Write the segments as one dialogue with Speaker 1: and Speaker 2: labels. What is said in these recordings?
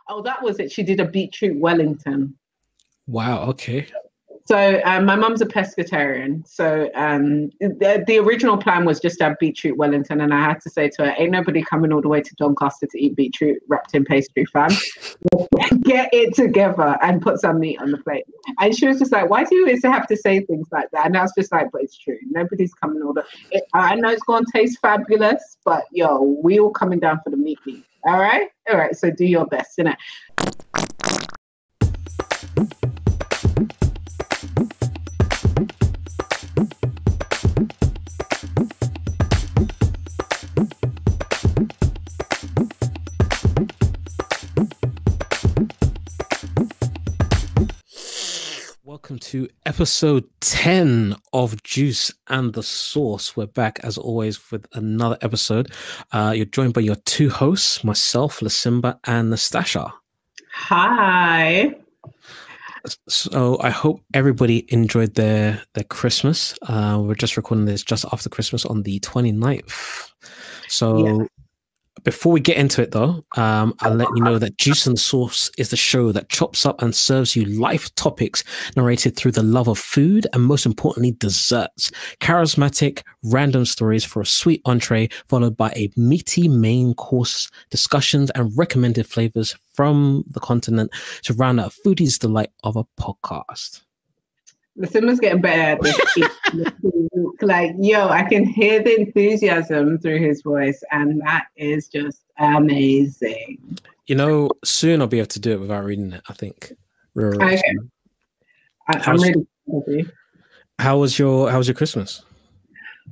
Speaker 1: Oh, that was it. She did a beetroot Wellington.
Speaker 2: Wow. Okay.
Speaker 1: So my mum's a pescatarian. So the original plan was just to have beetroot Wellington. And I had to say to her, ain't nobody coming all the way to Doncaster to eat beetroot wrapped in pastry, fam. Get it together and put some meat on the plate. And she was just like, why do you always have to say things like that? And I was just like, but it's true. Nobody's coming all the I know it's going to taste fabulous, but yo, we all coming down for the meat. All right? All right. So do your best, innit?
Speaker 2: Welcome to episode 10 of Juice and the Sauce. We're back as always with another episode. You're joined by your two hosts, myself, Lasimba, and Nastassja.
Speaker 1: Hi.
Speaker 2: So I hope everybody enjoyed their Christmas. We're just recording this just after Christmas on the 29th. So before we get into it, though, I'll let you know that Juice and the Sauce is the show that chops up and serves you life topics narrated through the love of food and, most importantly, desserts. Charismatic, random stories for a sweet entree, followed by a meaty main course, discussions and recommended flavors from the continent to round out a foodie's delight of a podcast.
Speaker 1: The Simba's getting better at this. Like, yo, I can hear the enthusiasm through his voice, and that is just amazing.
Speaker 2: You know, soon I'll be able to do it without reading it, I think.
Speaker 1: Okay. I'm really happy.
Speaker 2: How was your Christmas?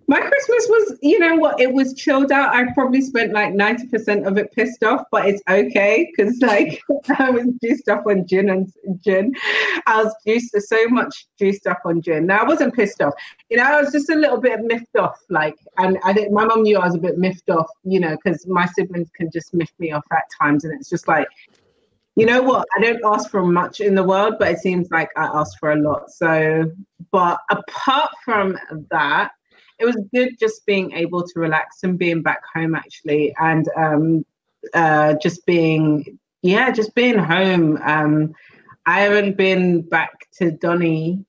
Speaker 1: My Christmas was, you know what, it was chilled out. I probably spent like 90% of it pissed off, but it's okay because like I was juiced up on gin. I was so much juiced up on gin. Now I wasn't pissed off. You know, I was just a little bit miffed off. Like, and I think my mum knew I was a bit miffed off, you know, because my siblings can just miff me off at times. And it's just like, you know what, I don't ask for much in the world, but it seems like I ask for a lot. So, but apart from that, it was good just being able to relax and being back home actually, and just being home. I haven't been back to Doncaster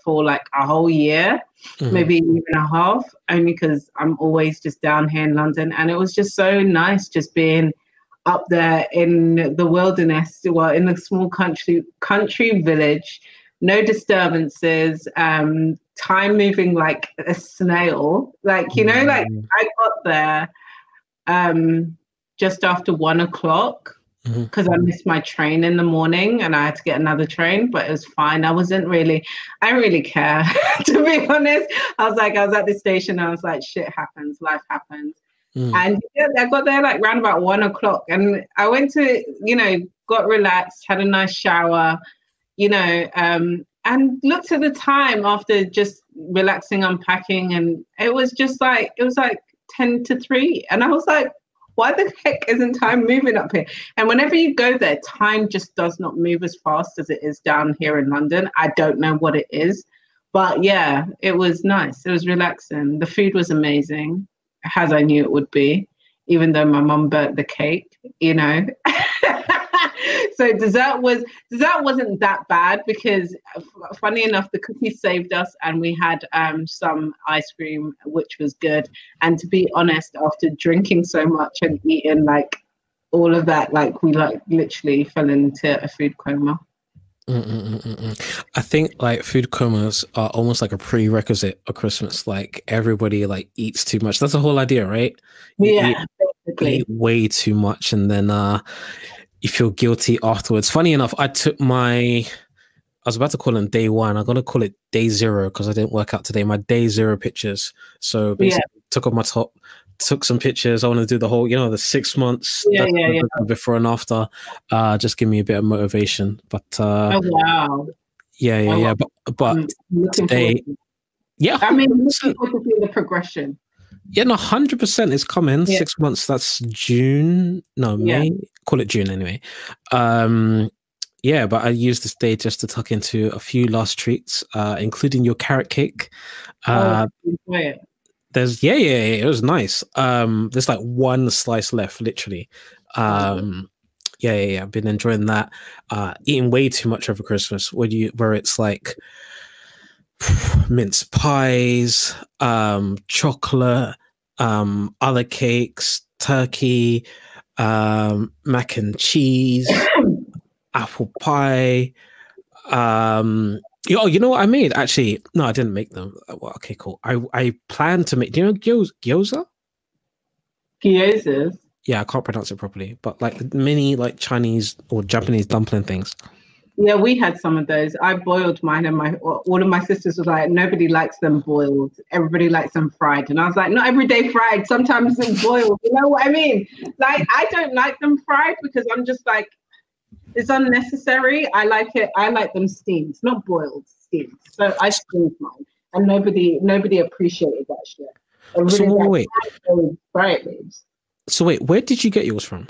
Speaker 1: for like a whole year, maybe even a half, only because I'm always just down here in London, and it was just so nice just being up there in the wilderness, well, in the small country village. No disturbances, time moving like a snail. Like, you know, like I got there just after 1 o'clock because I missed my train in the morning and I had to get another train, but it was fine. I didn't really care, to be honest. I was at the station, I was like, shit happens, life happens. And yeah, I got there like around about 1 o'clock and I went to, you know, got relaxed, had a nice shower, you know, and looked at the time after just relaxing, unpacking, and it was like 10 to 3. And I was like, why the heck isn't time moving up here? And whenever you go there, time just does not move as fast as it is down here in London. I don't know what it is, but yeah, it was nice. It was relaxing. The food was amazing, as I knew it would be, even though my mum burnt the cake, you know. So dessert wasn't that bad because, funny enough, the cookies saved us, and we had some ice cream, which was good. And to be honest, after drinking so much and eating like all of that, like we like literally fell into a food coma.
Speaker 2: I think like food comas are almost like a prerequisite of Christmas. Like everybody like eats too much. That's the whole idea, right? You eat way too much, and then you feel guilty afterwards. Funny enough, I was about to call it day 1. I'm going to call it day 0 because I didn't work out today. My day 0 pictures. So basically took off my top, took some pictures. I want to do the whole, you know, the 6 months before and after. Just give me a bit of motivation. But
Speaker 1: oh, wow.
Speaker 2: Yeah. But today, yeah.
Speaker 1: I mean, looking forward to see the progression.
Speaker 2: Yeah, no, 100% is coming. 6 months, that's June. No, May. Call it June anyway. Yeah, but I used this day just to tuck into a few last treats, including your carrot cake. There's it was nice. There's like one slice left, literally. Yeah. I've been enjoying that. Eating way too much over Christmas. Where it's like mince pies, chocolate, other cakes, turkey, mac and cheese, apple pie. You know what I made? Actually, no, I didn't make them. Well, okay, cool. I plan to make. Do you know gyoza?
Speaker 1: Gyozas.
Speaker 2: Yeah, I can't pronounce it properly, but like the mini like Chinese or Japanese dumpling things.
Speaker 1: Yeah, we had some of those. I boiled mine, and all of my sisters was like, nobody likes them boiled. Everybody likes them fried, and I was like, not every day fried. Sometimes it's boiled. You know what I mean? Like, I don't like them fried because I'm just like, it's unnecessary. I like it. I like them steamed, not boiled, steamed. So I steamed mine, and nobody appreciated that shit.
Speaker 2: So wait.
Speaker 1: Fried leaves.
Speaker 2: So wait, where did you get yours from?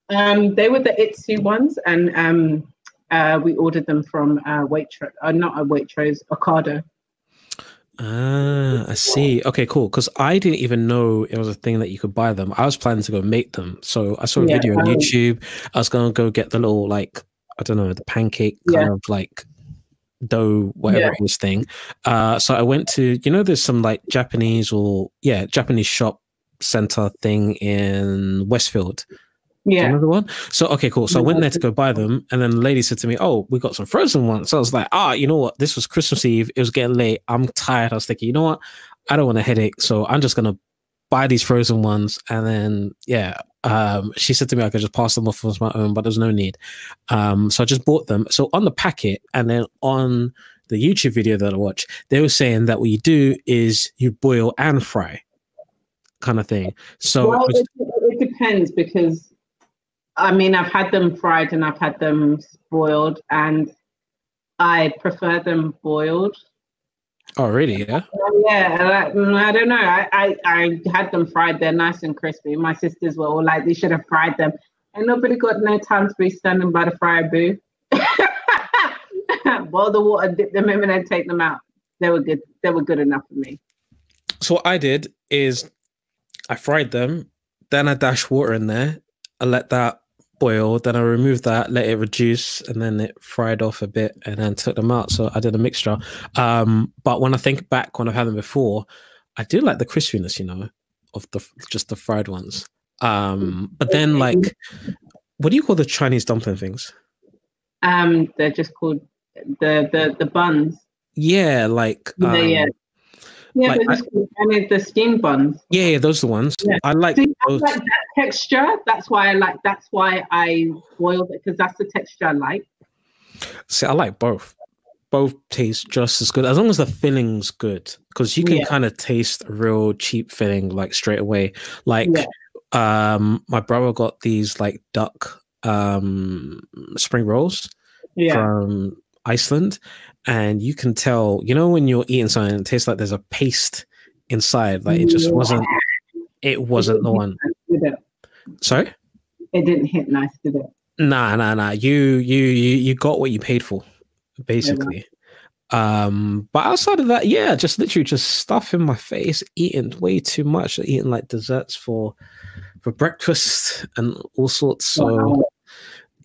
Speaker 1: They were the Itsu ones, and we ordered them from Waitrose, not a Waitrose, Ocado.
Speaker 2: I see. Okay, cool. Because I didn't even know it was a thing that you could buy them. I was planning to go make them. So I saw a video on YouTube. I was going to go get the little, like, I don't know, the pancake kind of like dough, whatever it was thing. So I went to, there's some like Japanese shop center thing in Westfield.
Speaker 1: Yeah.
Speaker 2: Another one. So okay, cool. So I went there to go buy them, and then the lady said to me, "Oh, we got some frozen ones." So I was like, you know what? This was Christmas Eve. It was getting late. I'm tired. I was thinking, you know what? I don't want a headache, so I'm just gonna buy these frozen ones. And then she said to me I could just pass them off as my own, but there's no need. So I just bought them. So on the packet, and then on the YouTube video that I watched, they were saying that what you do is you boil and fry, kind of thing. So
Speaker 1: it depends, because I mean, I've had them fried and I've had them boiled, and I prefer them boiled.
Speaker 2: Oh, really? Yeah.
Speaker 1: Yeah, I don't know. I had them fried. They're nice and crispy. My sisters were all like, "They should have fried them," and nobody got no time to be standing by the fryer booth. Boil the water, dip them in, and then take them out. They were good. They were good enough for me.
Speaker 2: So what I did is I fried them, then I dashed water in there. I let that boil, then I removed that, let it reduce, and then it fried off a bit, and then took them out. So I did a mixture. But when I think back, when I've had them before, I do like the crispiness, of just the fried ones. But then, like, what do you call the Chinese dumpling things?
Speaker 1: They're just called the buns.
Speaker 2: Yeah, like
Speaker 1: Yeah, like, the steamed buns.
Speaker 2: Yeah, those are the ones. Yeah. I like those.
Speaker 1: I like that texture. That's why I boiled it, because that's the texture I like.
Speaker 2: See, I like both. Both taste just as good as long as the filling's good, because you can kind of taste a real cheap filling like straight away. Like my brother got these like duck spring rolls from Iceland, and you can tell, when you're eating something, it tastes like there's a paste inside. Like it just wasn't the one. Sorry?
Speaker 1: It didn't hit nice, did it?
Speaker 2: Nah. You got what you paid for, basically. But outside of that, just literally just stuff in my face, eating way too much, eating like desserts for breakfast and all sorts. So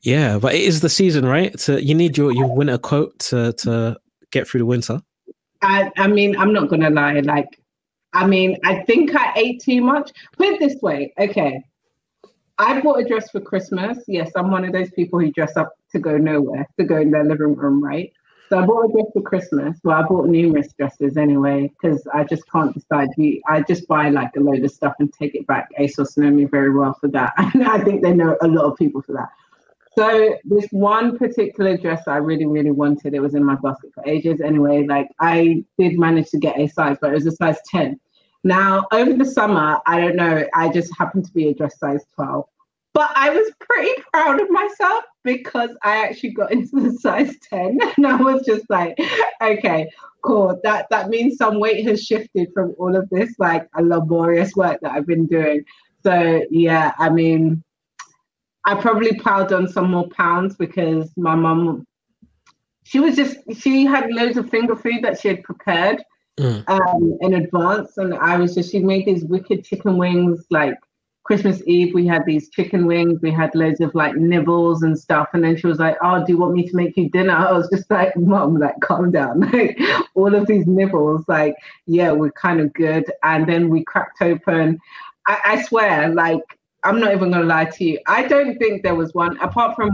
Speaker 2: yeah, but it is the season, right? So you need your winter coat to get through the winter.
Speaker 1: I mean, I'm not gonna lie. Like, I think I ate too much. Put it this way, okay. I bought a dress for Christmas. Yes, I'm one of those people who dress up to go nowhere, to go in their living room, right? So I bought a dress for Christmas. Well, I bought numerous dresses anyway, because I just can't decide. I just buy like a load of stuff and take it back. ASOS know me very well for that. And I think they know a lot of people for that. So this one particular dress I really, really wanted, it was in my basket for ages. Anyway, like I did manage to get a size, but it was a size 10. Now, over the summer, I don't know, I just happened to be a dress size 12. But I was pretty proud of myself because I actually got into the size 10. And I was just like, okay, cool. That means some weight has shifted from all of this, like a laborious work that I've been doing. So, yeah, I mean, I probably piled on some more pounds because my mum, she had loads of finger food that she had prepared in advance. And she made these wicked chicken wings, like Christmas Eve, we had these chicken wings. We had loads of like nibbles and stuff. And then she was like, "Oh, do you want me to make you dinner?" I was just like, "Mom, like, calm down." Like, all of these nibbles, like, yeah, we're kind of good. And then we cracked open. I swear, like, I'm not even gonna lie to you. I don't think there was one, apart from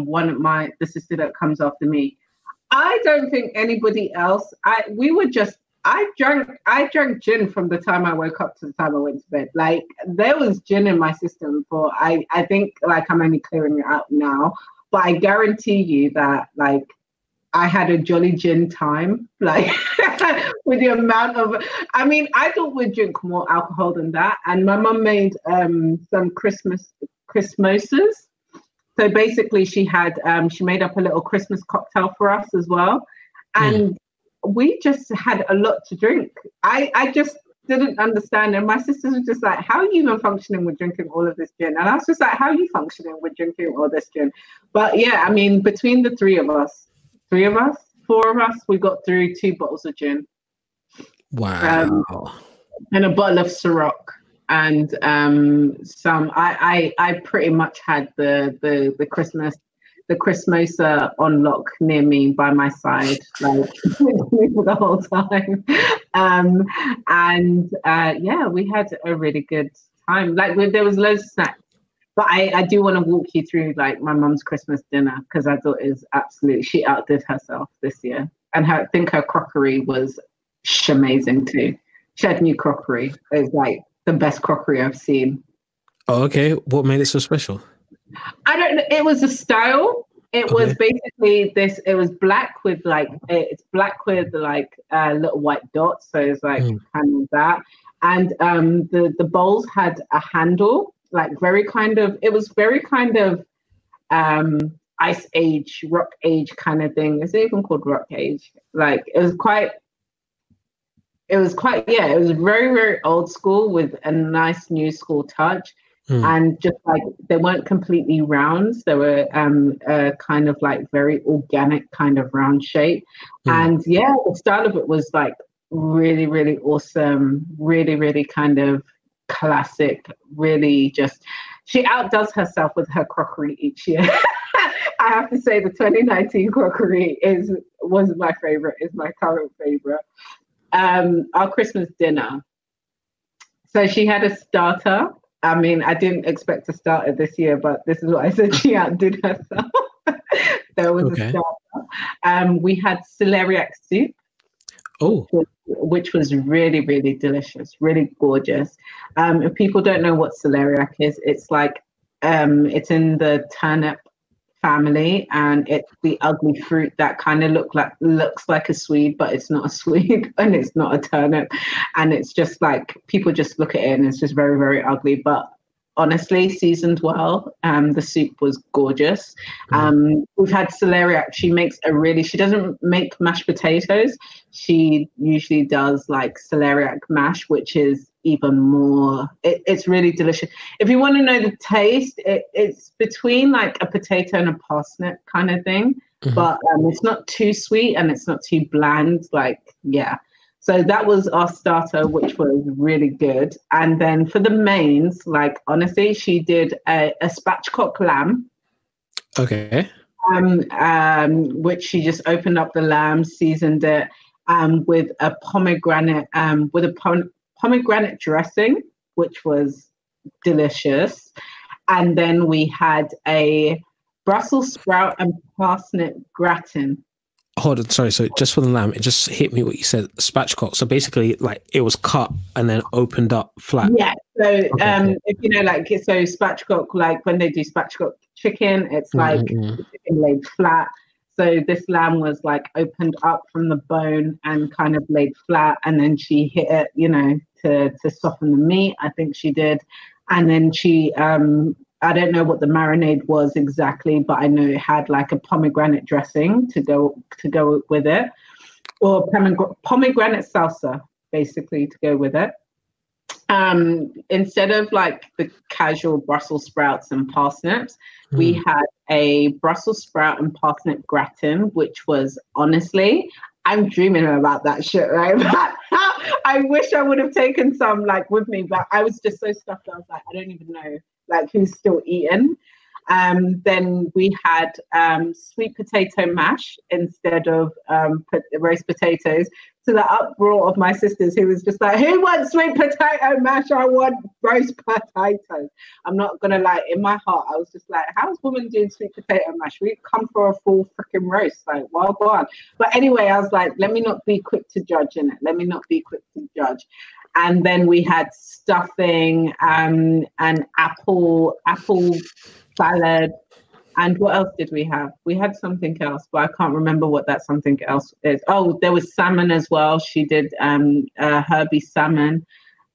Speaker 1: one of the sister that comes after me. I don't think anybody else. I drank gin from the time I woke up to the time I went to bed. Like, there was gin in my system for I think, like, I'm only clearing it out now, but I guarantee you that, like, I had a jolly gin time, like, with the amount of, I mean, I thought we'd drink more alcohol than that. And my mum made some Christmoses. So basically she made up a little Christmas cocktail for us as well. And we just had a lot to drink. I just didn't understand. And my sisters were just like, "How are you even functioning with drinking all of this gin?" And I was just like, "How are you functioning with drinking all this gin?" But yeah, I mean, between the four of us, we got through 2 bottles of gin.
Speaker 2: Wow.
Speaker 1: And a bottle of Ciroc. And some, I pretty much had the Christmosa on lock near me by my side, like, for the whole time. Yeah, we had a really good time. Like, there was loads of snacks. But I do want to walk you through, like, my mum's Christmas dinner, because I thought she outdid herself this year. And I think her crockery was amazing too. She had new crockery. It was like the best crockery I've seen.
Speaker 2: Oh, okay. What made it so special?
Speaker 1: I don't know. It was a style. It was basically this. It was black with like little white dots. So it's like kind of that. And the bowls had a handle, like very kind of. It was very kind of ice age, rock age kind of thing. Is it even called rock age? Like, it was quite. It was very, very old school with a nice new school touch. And just like, they weren't completely rounds. They were kind of like very organic kind of round shape. And yeah, the style of it was like really, really awesome, really, really kind of classic, really just, she outdoes herself with her crockery each year. I have to say the 2019 crockery was my favorite, is my current favorite. Our Christmas dinner. So she had a starter. I mean, I didn't expect to start it this year, but this is what I said. She outdid herself. There was a starter. We had celeriac soup.
Speaker 2: Oh.
Speaker 1: Which was really, really delicious, really gorgeous. If people don't know what celeriac is, it's like, it's in the turnip family, and it's the ugly fruit that kind of looks like a Swede, but it's not a Swede, and it's not a turnip, and it's just like, people just look at it and it's just very, very ugly, but honestly, seasoned well. The soup was gorgeous. We've had celeriac. She doesn't make mashed potatoes. She usually does like celeriac mash, which is even more, it's really delicious. If you want to know the taste, it's between like a potato and a parsnip kind of thing, but it's not too sweet and it's not too bland. Like, yeah. So that was our starter, which was really good. And then for the mains, like, honestly, she did a spatchcock lamb.
Speaker 2: Okay.
Speaker 1: Which she just opened up the lamb, seasoned it with a pomegranate dressing, which was delicious. And then we had a Brussels sprout and parsnip gratin.
Speaker 2: Hold on, sorry. So just for the lamb, it just hit me what you said, spatchcock. So basically, like, it was cut and then opened up flat.
Speaker 1: Yeah. So if you know, like, so spatchcock, like when they do spatchcock chicken, it's like chicken laid flat. So this lamb was like opened up from the bone and kind of laid flat, and then she hit it, you know, to soften the meat. I think she did, and then she I don't know what the marinade was exactly, but I know it had like a pomegranate dressing to go with it, or pomegranate salsa, basically, to go with it. Instead of like the casual Brussels sprouts and parsnips, we had a Brussels sprout and parsnip gratin, which was, honestly, I'm dreaming about that shit, right? I wish I would have taken some like with me, but I was just so stuffed. I was like, I don't even know like who's still eating. Then we had sweet potato mash instead of roast potatoes, to the uproar of my sisters, who was just like, who wants sweet potato mash? I want roast potatoes. I'm not gonna lie, in my heart I was just like, how's women doing sweet potato mash? We come for a full freaking roast, like, well, go on. But anyway, I was like, let me not be quick to judge in it. Let me not be quick to judge. And then we had stuffing and apple salad. And what else did we have? We had something else, but I can't remember what that something else is. Oh, there was salmon as well. She did herby salmon.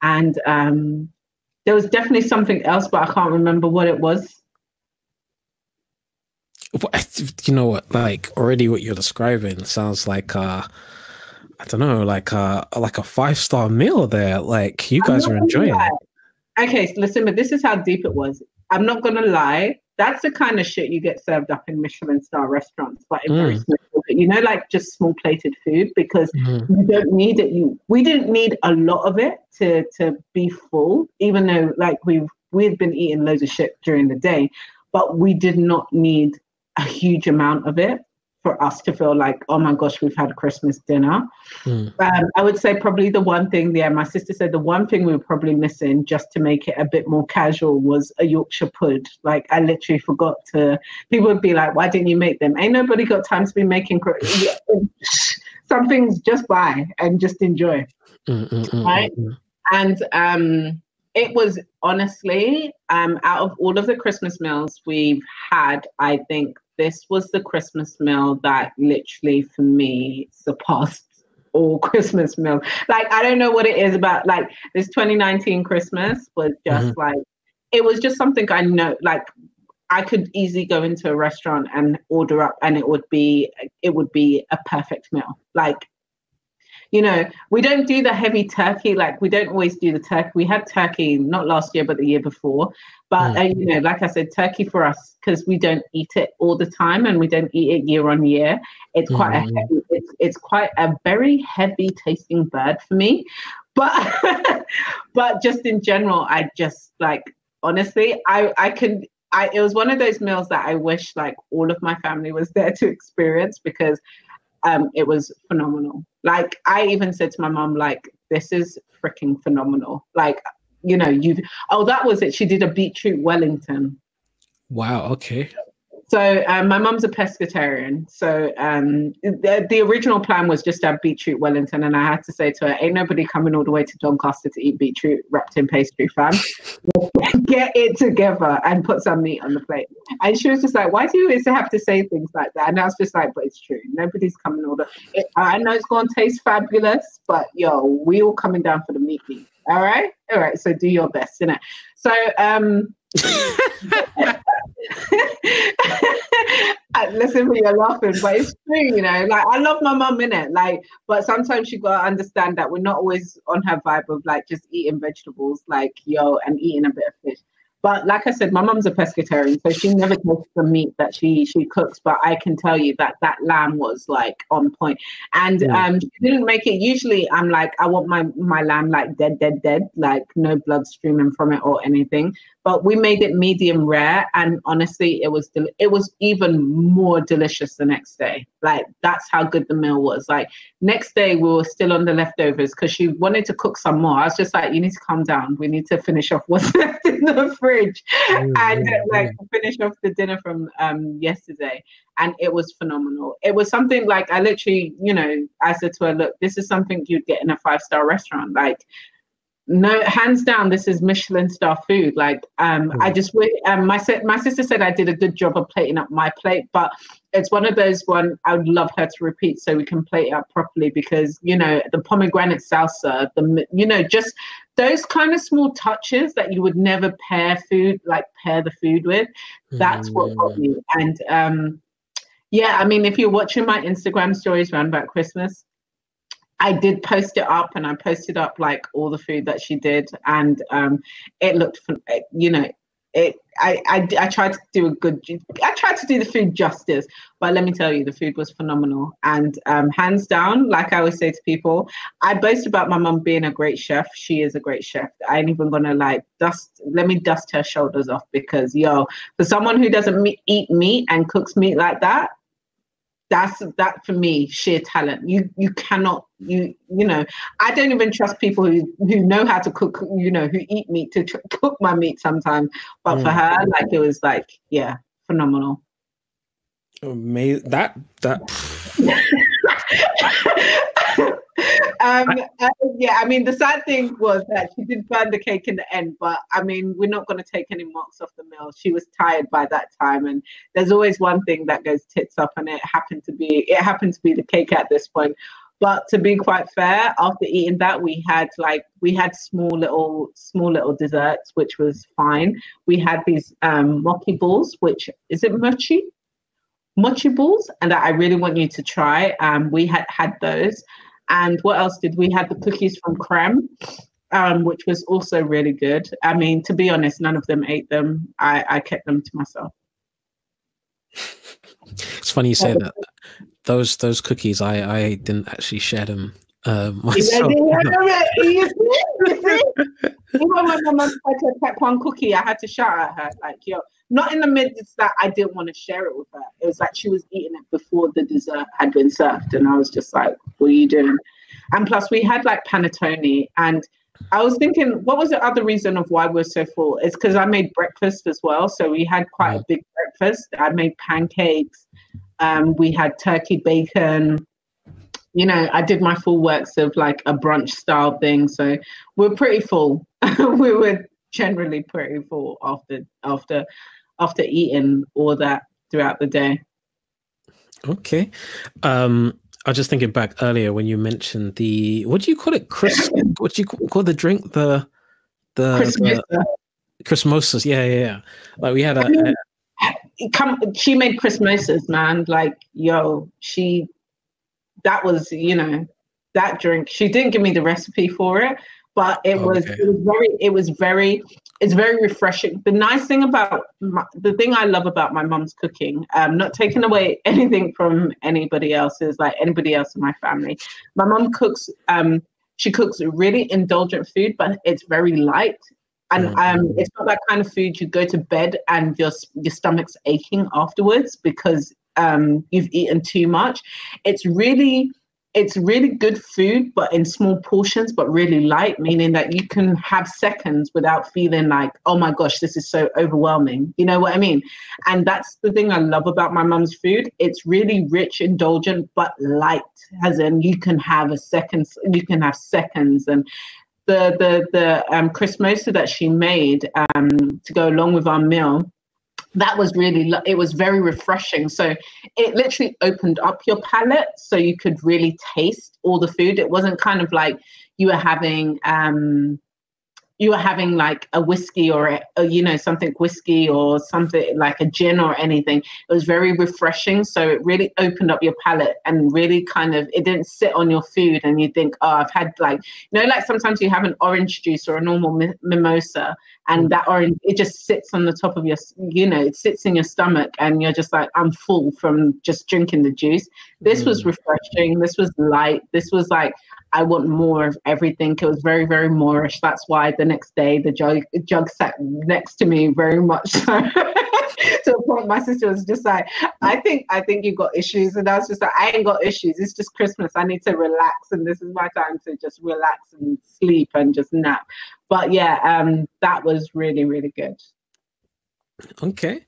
Speaker 1: And there was definitely something else, but I can't remember what it was.
Speaker 2: You know what? Like, already what you're describing sounds like I don't know, like a 5-star meal there. Like, you guys are enjoying it.
Speaker 1: Okay, so listen, but this is how deep it was. I'm not gonna lie. That's the kind of shit you get served up in Michelin star restaurants, but in very small, you know, like just small plated food, because you don't need it. We didn't need a lot of it to be full, even though like we'd been eating loads of shit during the day, but we did not need a huge amount of it for us to feel like, oh my gosh, we've had Christmas dinner. I would say probably the one thing, my sister said the one thing we were probably missing just to make it a bit more casual was a Yorkshire pud. Like, I literally forgot to, people would be like, why didn't you make them? Ain't nobody got time to be making some things. Just buy and just enjoy. Right? And it was honestly, out of all of the Christmas meals we've had, I think this was the Christmas meal that literally for me surpassed all Christmas meals. Like, I don't know what it is about, like, this 2019 Christmas was just like, it was just something I know, like, I could easily go into a restaurant and order up and it would be a perfect meal. Like, you know, we don't do the heavy turkey. Like, we don't always do the turkey. We had turkey not last year, but the year before. But, you know, like I said, turkey for us, because we don't eat it all the time and we don't eat it year on year. It's quite it's quite a very heavy tasting bird for me. But but just in general, I just like, honestly, it was one of those meals that I wish like all of my family was there to experience, because it was phenomenal. Like, I even said to my mom, like, this is freaking phenomenal. Like, you know, that was it. She did a beetroot Wellington.
Speaker 2: Wow. Okay.
Speaker 1: So my mom's a pescatarian. So the original plan was just to have beetroot Wellington. And I had to say to her, ain't nobody coming all the way to Doncaster to eat beetroot wrapped in pastry, fam. Get it together and put some meat on the plate. And she was just like, why do you always have to say things like that? And I was just like, but it's true. Nobody's coming all the way. I know it's going to taste fabulous, but yo, we all coming down for the meat. All right. So do your best, innit? So listen, you're laughing, but it's true, you know. Like, I love my mum, innit? Like, but sometimes you gotta understand that we're not always on her vibe of like just eating vegetables, like, and eating a bit of fish. But like I said, my mum's a pescatarian, so she never tastes the meat that she cooks. But I can tell you that lamb was like on point. And she didn't make it. Usually I'm like, I want my lamb like dead, like no blood streaming from it or anything. But we made it medium rare, and honestly, it was even more delicious the next day. Like, that's how good the meal was. Like, next day we were still on the leftovers because she wanted to cook some more. I was just like, you need to calm down. We need to finish off what's left in the fridge and finish off the dinner from yesterday. And it was phenomenal. It was something like, I literally, you know, I said to her, look, this is something you'd get in a 5-star restaurant. Like, no, hands down, this is Michelin star food. Like, I just my sister said I did a good job of plating up my plate, but it's one of those I would love her to repeat so we can plate it up properly, because, you know, the pomegranate salsa, just those kind of small touches that you would never pair the food with. That's what got me. And I mean, if you're watching my Instagram stories around about Christmas, I did post it up, and I posted up like all the food that she did, and it looked, you know, I tried to do to do the food justice, but let me tell you, the food was phenomenal. And hands down, like I always say to people, I boast about my mum being a great chef. She is a great chef. I ain't even gonna like let me dust her shoulders off, because for someone who doesn't eat meat and cooks meat like that, that for me, sheer talent. You cannot, you know, I don't even trust people who know how to cook, you know, who eat meat to cook my meat sometimes. But for her, like, it was like, yeah, phenomenal.
Speaker 2: Amazing. That
Speaker 1: yeah, I mean, the sad thing was that she did burn the cake in the end, but I mean, we're not going to take any marks off the meal. She was tired by that time, and there's always one thing that goes tits up, and it happened to be the cake at this point. But to be quite fair, after eating that, we had small little desserts, which was fine. We had these mochi balls, which is it mochi balls, and that I really want you to try. We had those. And what else did we have? The cookies from Creme, which was also really good. I mean, to be honest, none of them ate them. I kept them to myself.
Speaker 2: It's funny you say that. Those cookies, I didn't actually share them myself.
Speaker 1: Even when my mum tried to pack one cookie, I had to shout at her, like, yo, not in the midst that I didn't want to share it with her. It was like she was eating it before the dessert had been served. And I was just like, what are you doing? And plus we had like panettone, and I was thinking, what was the other reason of why we're so full? It's because I made breakfast as well. So we had quite a big breakfast. I made pancakes. We had turkey bacon. You know, I did my full works of like a brunch style thing. So we're pretty full. We were generally pretty full after eating all that throughout the day.
Speaker 2: Okay. I was just thinking back earlier when you mentioned what do you call it? What do you call the drink? The Christmosas. Yeah. Like we had
Speaker 1: she made Christmosas, man. Like, yo, that was, you know, that drink. She didn't give me the recipe for it, but it's very refreshing. The nice thing about the thing I love about my mum's cooking, not taking away anything from anybody else's, like anybody else in my family. My mum cooks, she cooks really indulgent food, but it's very light. And it's not that kind of food you go to bed and your stomach's aching afterwards because you've eaten too much. It's really good food, but in small portions, but really light, meaning that you can have seconds without feeling like, oh my gosh, this is so overwhelming. You know what I mean? And that's the thing I love about my mum's food. It's really rich, indulgent, but light, as in you can have seconds. And the Christmosa that she made to go along with our meal, that was it was very refreshing. So it literally opened up your palate so you could really taste all the food. It wasn't kind of like you were having like a whiskey or something whiskey or something like a gin or anything. It was very refreshing. So it really opened up your palate and really kind of, it didn't sit on your food and you think, oh, I've had like sometimes you have an orange juice or a normal mimosa and that orange, it just sits on the top of your, it sits in your stomach and you're just like, I'm full from just drinking the juice. This was refreshing. This was light. This was like, I want more of everything. It was very, very Moorish. That's why the next day the jug sat next to me very much so. To a point my sister was just like, I think you got issues. And I was just like, I ain't got issues. It's just Christmas. I need to relax. And this is my time to just relax and sleep and just nap. But yeah, that was really, really good.
Speaker 2: Okay.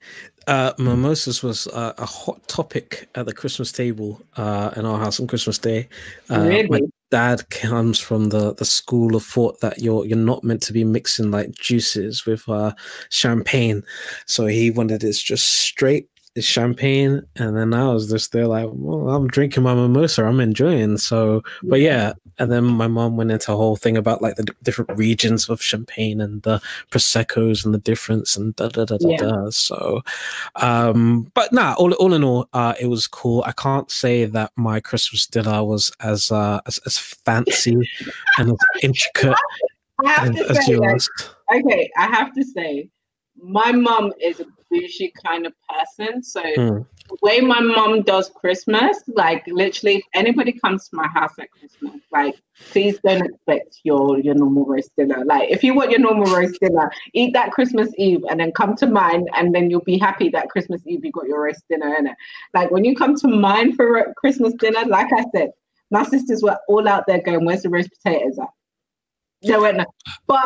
Speaker 2: Mimosas was a hot topic at the Christmas table in our house on Christmas Day.
Speaker 1: Really?
Speaker 2: My dad comes from the school of thought that you're not meant to be mixing like juices with champagne. So he wanted it just straight champagne. And then I was just there like, well, I'm drinking my mimosa. I'm enjoying. So, but yeah. And then my mom went into a whole thing about like the different regions of champagne and the Proseccos and the difference and da. So, but nah, all in all, it was cool. I can't say that my Christmas dinner was as fancy and as intricate as yours.
Speaker 1: Okay, I have to say, my mom is bougie kind of person. So the way my mom does Christmas, like literally, if anybody comes to my house at Christmas, like please don't expect your normal roast dinner. Like if you want your normal roast dinner, eat that Christmas Eve and then come to mine, and then you'll be happy that Christmas Eve you got your roast dinner in it. Like when you come to mine for Christmas dinner, like I said, my sisters were all out there going, "Where's the roast potatoes at?" They went, but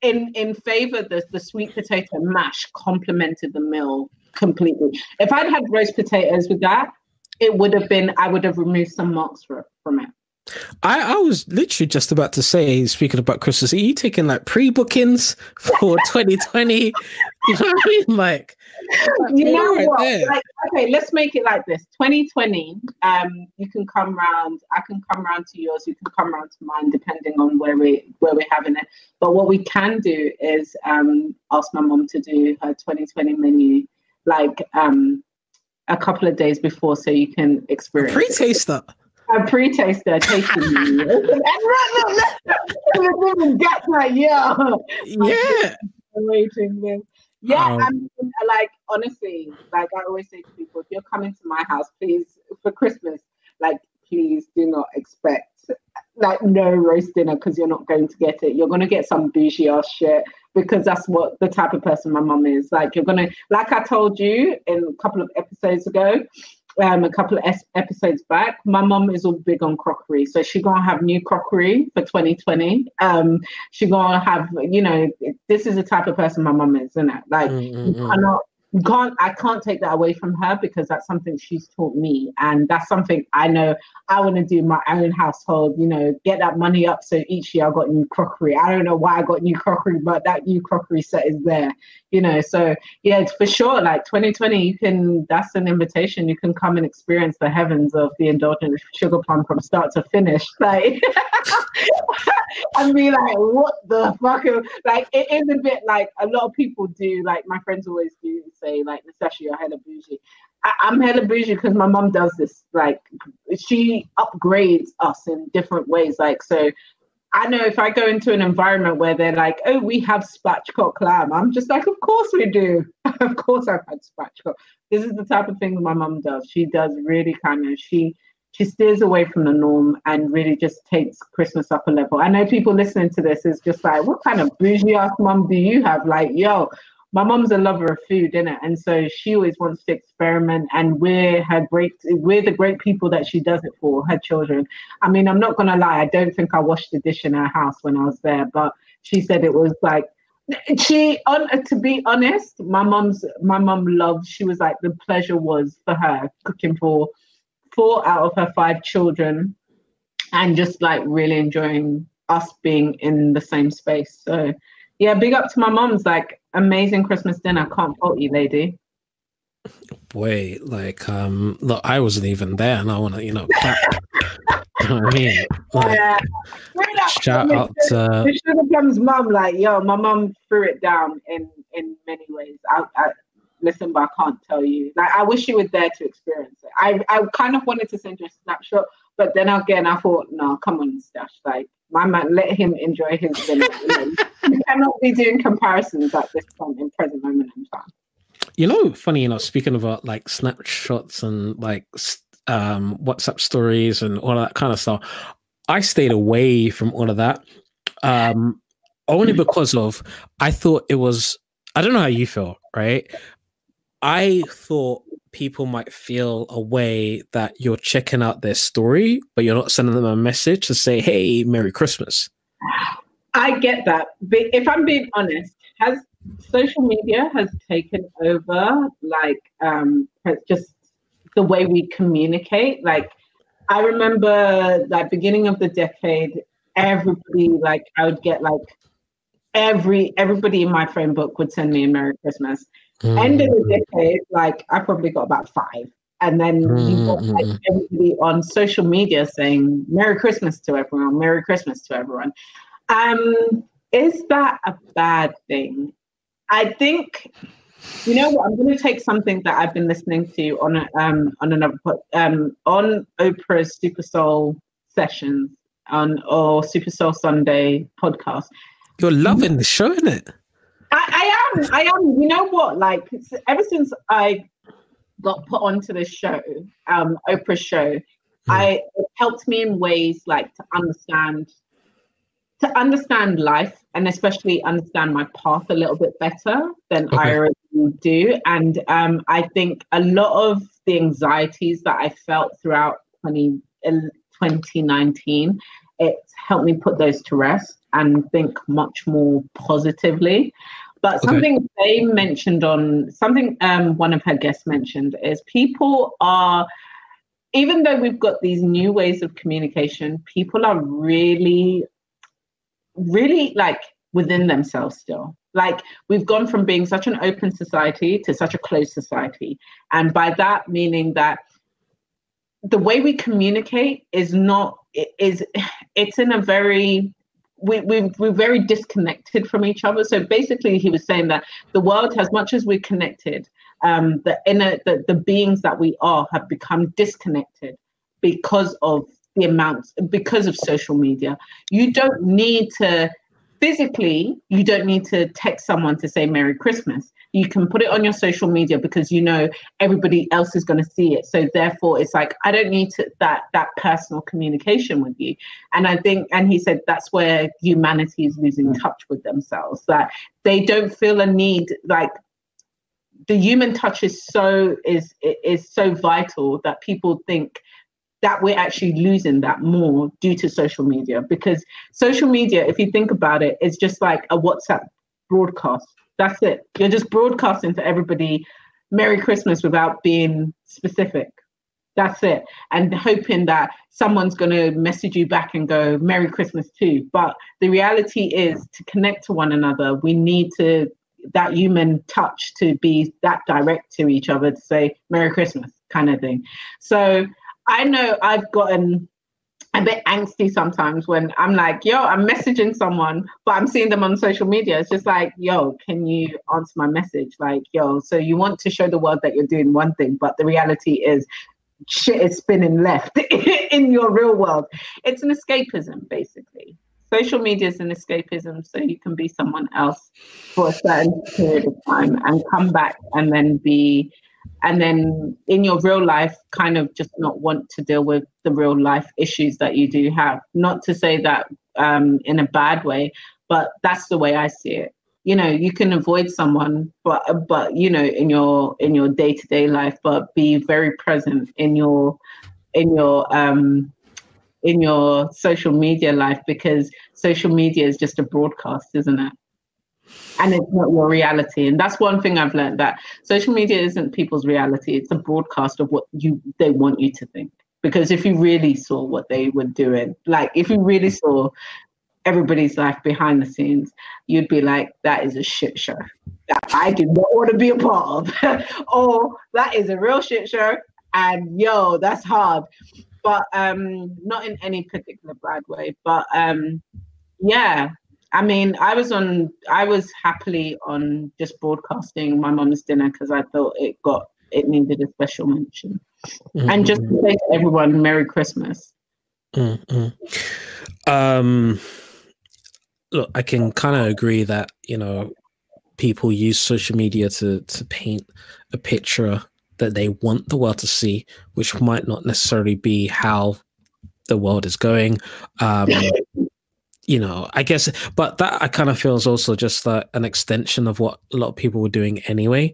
Speaker 1: in Flavour, the sweet potato mash complemented the meal completely. If I'd had roast potatoes with that, it would have been, I would have removed some marks from it.
Speaker 2: I was literally just about to say, speaking about Christmas, are you taking like pre-bookings for 2020? You know what I mean? Like,
Speaker 1: you know what? Like, okay, let's make it like this. 2020, you can come round. I can come round to yours. You can come round to mine, depending on where we're having it. But what we can do is ask my mom to do her 2020 menu, like a couple of days before, so you can experience
Speaker 2: pre-taster.
Speaker 1: A pre-taster tasting menu. Yeah, I mean, like honestly, like I always say to people, if you're coming to my house, please, for Christmas, like please do not expect like no roast dinner, because you're not going to get it. You're going to get some bougie ass shit, because that's what the type of person my mum is. Like you're going to, like I told you in a couple of episodes ago, a couple of episodes back, my mum is all big on crockery, so she's gonna have new crockery for 2020. She's gonna have, you know, this is the type of person my mum is, isn't it? Like I can't take that away from her, because that's something she's taught me, and that's something I know I want to do in my own household. You know, get that money up so each year I got new crockery. I don't know why I got new crockery, but that new crockery set is there. You know, so yeah, it's for sure. Like 2020, that's an invitation. You can come and experience the heavens of the indulgent sugar plum from start to finish. Like, and be like, what the fuck? Like, it is a bit like a lot of people do. Like my friends always do say, like, Nastassja, you're hella bougie. I'm hella bougie because my mom does this. Like, she upgrades us in different ways. Like, so I know if I go into an environment where they're like, oh, we have spatchcock lamb, I'm just like, of course we do. Of course I've had spatchcock. This is the type of thing my mom does. She does really kind of, she steers away from the norm and really just takes Christmas up a level. I know people listening to this is just like, what kind of bougie ass mom do you have? Like, yo, my mom's a lover of food, innit? And so she always wants to experiment, and we're the great people that she does it for, her children. I mean, I'm not gonna lie, I don't think I washed the dish in her house when I was there, but she said it was like, to be honest, my mom loved, she was like, the pleasure was for her cooking for 4 out of her 5 children, and just like really enjoying us being in the same space. So yeah, big up to my mom's, like, amazing Christmas dinner. Can't fault you, lady.
Speaker 2: Wait, like, look, I wasn't even there, and I want to, you know, clap. You know what I mean? Like, shout out to
Speaker 1: the sugar plum's mum. Like, yo, my mum threw it down in many ways. I listen, but I can't tell you. Like, I wish you were there to experience it. I kind of wanted to send you a snapshot, but then again, I thought, no, come on, Stash. Like, my man, let him enjoy his dinner. You cannot be doing comparisons at this point in present moment in time.
Speaker 2: You know, funny, you know, speaking about like snapshots and like WhatsApp stories and all that kind of stuff, I stayed away from all of that, only because of, I thought it was, I don't know how you feel, right? I thought people might feel a way that you're checking out their story, but you're not sending them a message to say, hey, Merry Christmas.
Speaker 1: I get that. But if I'm being honest, social media has taken over, like, just the way we communicate. Like, I remember, like, beginning of the decade, everybody, like, I would get, like, everybody in my phone book would send me a Merry Christmas. End of the decade, like, I probably got about 5. And then you got, like, everybody on social media saying Merry Christmas to everyone, Merry Christmas to everyone. Is that a bad thing? I think, you know what, I'm going to take something that I've been listening to on Oprah's Super Soul sessions or Super Soul Sunday podcast.
Speaker 2: You're loving the show, isn't it?
Speaker 1: I am. You know what? Like, ever since I got put onto this show, Oprah's show, it helped me in ways like to understand life, and especially understand my path a little bit better than I already do. And I think a lot of the anxieties that I felt throughout 2019, it helped me put those to rest and think much more positively. But something they mentioned one of her guests mentioned is people are, even though we've got these new ways of communication, people are really like within themselves still. Like, we've gone from being such an open society to such a closed society. And by that meaning that the way we communicate it's in a very, we're very disconnected from each other. So basically he was saying that the world, as much as we're connected, the beings that we are have become disconnected because of social media. You don't need to text someone to say Merry Christmas. You can put it on your social media because you know everybody else is going to see it. So therefore it's like, I don't need that personal communication with you. And I think, and he said that's where humanity is losing touch with themselves, that they don't feel a need, like the human touch is so vital that people think that we're actually losing that more due to social media. Because social media, if you think about it, is just like a WhatsApp broadcast. That's it. You're just broadcasting to everybody Merry Christmas without being specific. That's it. And hoping that someone's going to message you back and go Merry Christmas too. But the reality is, to connect to one another, we need that human touch to be that direct to each other, to say Merry Christmas kind of thing. So I know I've gotten a bit angsty sometimes when I'm like, yo, I'm messaging someone, but I'm seeing them on social media. It's just like, yo, can you answer my message? Like, yo, so you want to show the world that you're doing one thing, but the reality is shit is spinning left in your real world. It's an escapism, basically. Social media is an escapism, so you can be someone else for a certain period of time and come back and then in your real life kind of just not want to deal with the real life issues that you do have. Not to say that in a bad way, but that's the way I see it. You know, you can avoid someone, but you know, in your day-to-day life, but be very present in your social media life, because social media is just a broadcast, isn't it? And it's not your reality. And that's one thing I've learned, that social media isn't people's reality. It's a broadcast of what they want you to think. Because if you really saw what they were doing, like if you really saw everybody's life behind the scenes, you'd be like, that is a shit show that I do not want to be a part of. Or that is a real shit show. And yo, that's hard. But not in any particular bad way. But yeah. I mean, I was happily on just broadcasting my mum's dinner because I thought it needed a special mention. Mm-hmm. And just to say to everyone, Merry Christmas.
Speaker 2: Mm-hmm. Look, I can kind of agree that, you know, people use social media to paint a picture that they want the world to see, which might not necessarily be how the world is going. You know, I guess, but that I kind of feel is also just an extension of what a lot of people were doing anyway.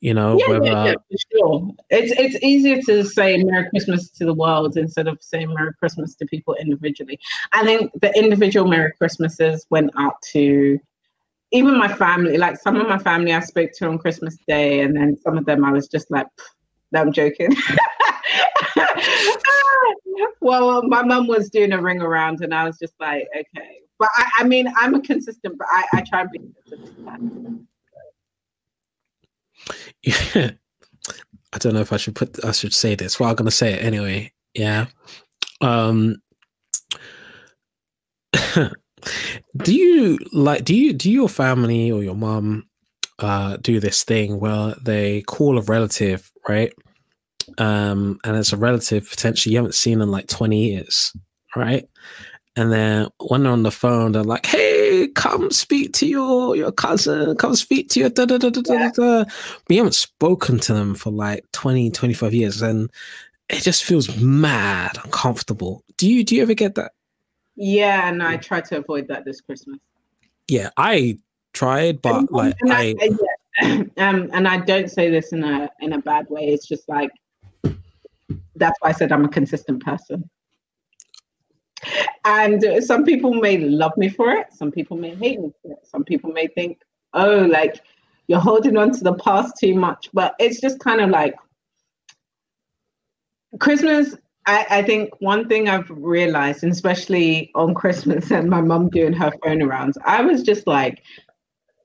Speaker 2: You know,
Speaker 1: yeah, for sure. It's easier to say Merry Christmas to the world instead of saying Merry Christmas to people individually. I think the individual Merry Christmases went out to even my family. Like some of my family I spoke to on Christmas Day, and then some of them I was just like, I'm joking. Well, my mum was doing a ring around and I was just like, okay. But I mean, I'm a consistent, but I try and be consistent.
Speaker 2: Yeah. I don't know if I should say this. Well, I'm going to say it anyway. Yeah. Do your family or your mum do this thing where they call a relative, right? And it's a relative potentially you haven't seen in like 20 years, right? And then when they're on the phone, they're like, hey, hey, come speak to your cousin, come speak to your da da da da da da. We haven't spoken to them for like 20, 25 years, and it just feels mad uncomfortable. Do you ever get that?
Speaker 1: Yeah, and I try to avoid that this Christmas.
Speaker 2: Yeah, I tried, but like
Speaker 1: and I don't say this in a bad way. It's just like, that's why I said I'm a consistent person. And some people may love me for it. Some people may hate me for it. Some people may think, oh, like you're holding on to the past too much. But it's just kind of like Christmas. I think one thing I've realized, and especially on Christmas and my mum doing her phone arounds, I was just like,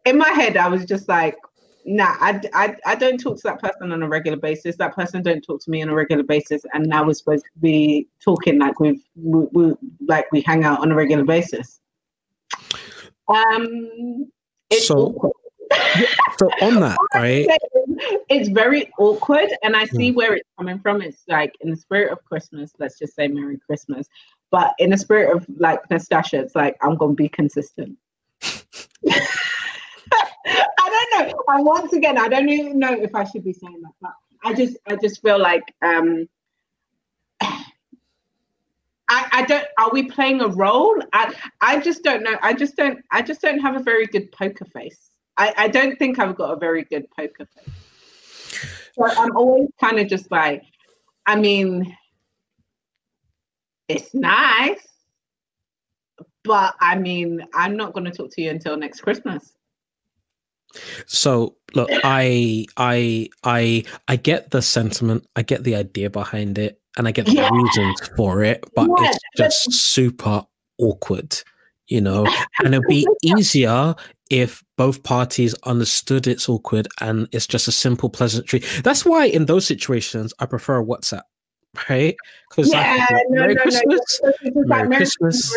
Speaker 1: in my head, I was just like, nah, I don't talk to that person on a regular basis. That person don't talk to me on a regular basis. And now we're supposed to be talking like we hang out on a regular basis. It's awkward.
Speaker 2: So on that, right?
Speaker 1: It's very awkward, and I see where it's coming from. It's like, in the spirit of Christmas, let's just say Merry Christmas. But in the spirit of like Nastassja, it's like, I'm gonna be consistent. I don't know. And once again, I don't even know if I should be saying that, but I just feel like I don't. Are we playing a role? I just don't know. I just don't have a very good poker face. I don't think I've got a very good poker face. So I'm always kind of just like, I mean, it's nice, but I mean, I'm not going to talk to you until next Christmas.
Speaker 2: So look, I get the sentiment, I get the idea behind it, and I get the reasons for it, but it's just super awkward, you know. And it'd be easier if both parties understood it's awkward and it's just a simple pleasantry. That's why in those situations I prefer WhatsApp. Right? Because Merry Christmas, Merry Christmas,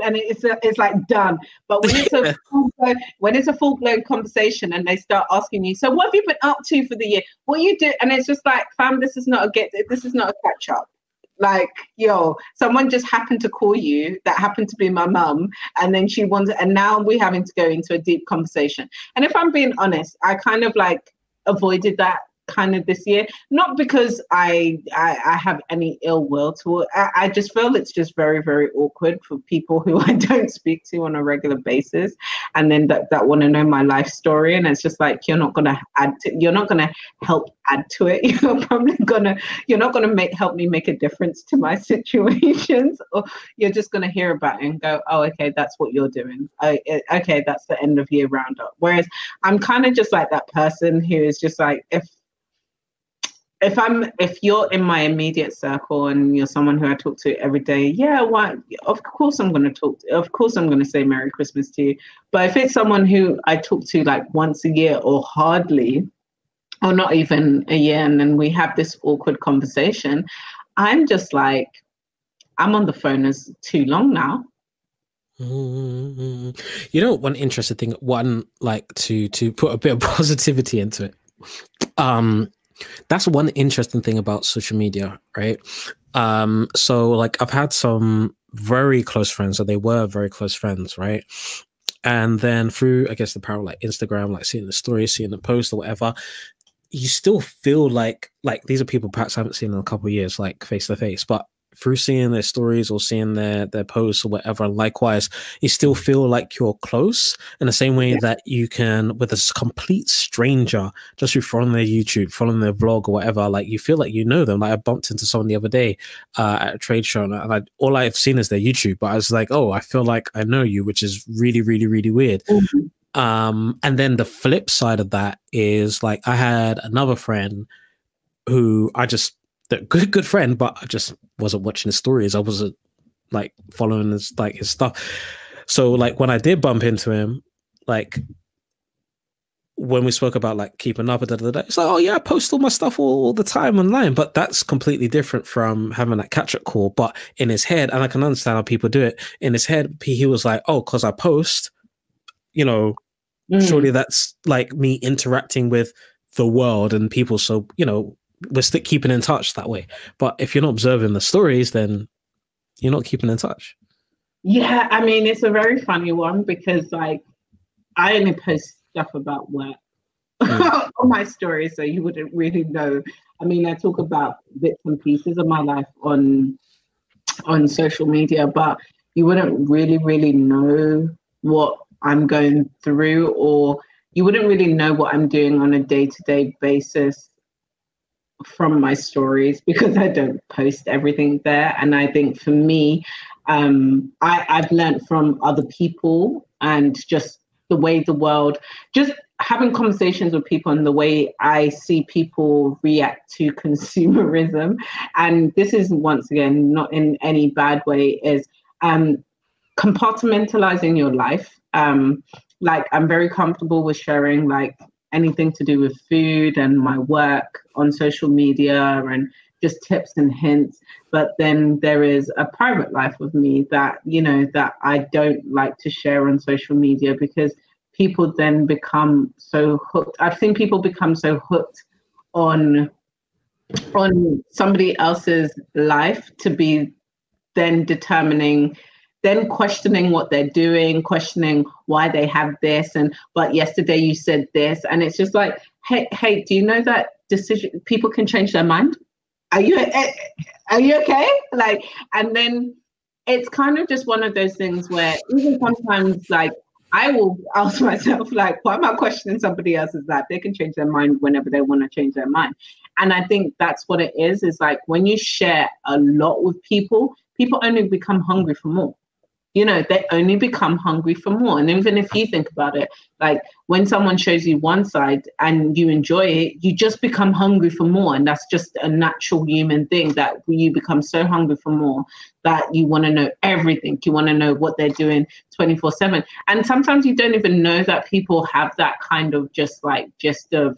Speaker 1: and it's like done. But when it's a full blown conversation and they start asking you, so what have you been up to for the year? What you do? And it's just like, fam, this is not a catch up. Like, yo, someone just happened to call you that happened to be my mum, and then and now we're having to go into a deep conversation. And if I'm being honest, I kind of like avoided that kind of this year, not because I have any ill will to it. I just feel it's just very, very awkward for people who I don't speak to on a regular basis, and then that want to know my life story, and it's just like, you're not going to help add to it. You're not going to help me make a difference to my situations, or you're just going to hear about it and go, oh, okay, that's what you're doing. Okay, that's the end of year roundup. Whereas I'm kind of just like that person who is just like, if you're in my immediate circle and you're someone who I talk to every day, of course I'm going to say Merry Christmas to you. But if it's someone who I talk to like once a year or hardly, or not even a year, and then we have this awkward conversation, I'm just like, I'm on the phone as too long now.
Speaker 2: You know, one interesting thing, to put a bit of positivity into it. That's one interesting thing about social media, right? So like, I've had some very close friends, or they were very close friends, right? And then through, I guess, the power of like Instagram, like seeing the story, seeing the post or whatever, you still feel like these are people perhaps I haven't seen in a couple of years, like face to face, but through seeing their stories or seeing their posts or whatever, likewise, you still feel like you're close in the same way that you can with a complete stranger, just through following their YouTube, following their vlog or whatever. Like, you feel like you know them. Like, I bumped into someone the other day at a trade show, and all I've seen is their YouTube, but I was like, oh, I feel like I know you, which is really, really, really weird. And then the flip side of that is, like, I had another friend who good friend, but I just wasn't watching his stories. I wasn't like following his stuff. So like, when I did bump into him, like when we spoke about like keeping up, it's like, oh yeah, I post all my stuff all the time online. But that's completely different from having that catch-up call. But in his head, and I can understand how people do it, in his head, he was like, oh, because I post, you know, surely that's like me interacting with the world and people. So, you know, we're still keeping in touch that way. But if you're not observing the stories, then you're not keeping in touch.
Speaker 1: Yeah, I mean, it's a very funny one because like I only post stuff about work on my story, so you wouldn't really know. I mean, I talk about bits and pieces of my life on social media, but you wouldn't really know what I'm going through, or you wouldn't really know what I'm doing on a day-to-day basis from my stories because I don't post everything there. And I think for me, I've learned from other people and just the way the world, just having conversations with people and the way I see people react to consumerism. And this is, once again, not in any bad way, is compartmentalizing your life. Like I'm very comfortable with sharing like anything to do with food and my work on social media and just tips and hints. But then there is a private life of me that, you know, that I don't like to share on social media because people then become so hooked. I've seen people become so hooked on somebody else's life to be then determining, then questioning what they're doing, questioning why they have this, and but yesterday you said this, and it's just like, hey, do you know that decision people can change their mind? Are you okay? Like, and then it's kind of just one of those things where even sometimes, like, I will ask myself, like, why am I questioning somebody else's life? They can change their mind whenever they want to change their mind. And I think that's what it is like when you share a lot with people, people only become hungry for more. You know, they only become hungry for more. And even if you think about it, like when someone shows you one side and you enjoy it, you just become hungry for more. And that's just a natural human thing, that you become so hungry for more that you want to know everything. You want to know what they're doing 24/7. And sometimes you don't even know that people have that kind of just of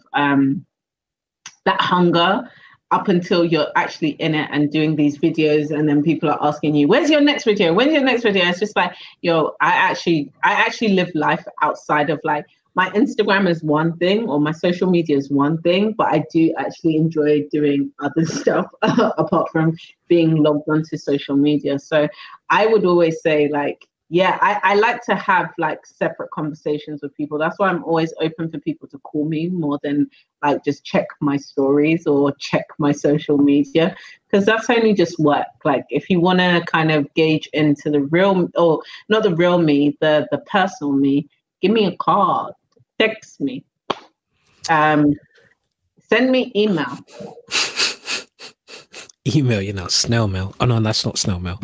Speaker 1: that hunger up until you're actually in it and doing these videos, and then people are asking you, where's your next video? When's your next video? It's just like, yo, I actually live life outside of, like, my Instagram is one thing or my social media is one thing, but I do actually enjoy doing other stuff apart from being logged onto social media. So I would always say, like, yeah, I like to have like separate conversations with people. That's why I'm always open for people to call me more than like just check my stories or check my social media, because that's only just work. Like if you want to kind of gauge into the real, or not the real me, the personal me, give me a call, text me, send me email.
Speaker 2: Email, you know, snail mail. Oh no, that's not snail mail.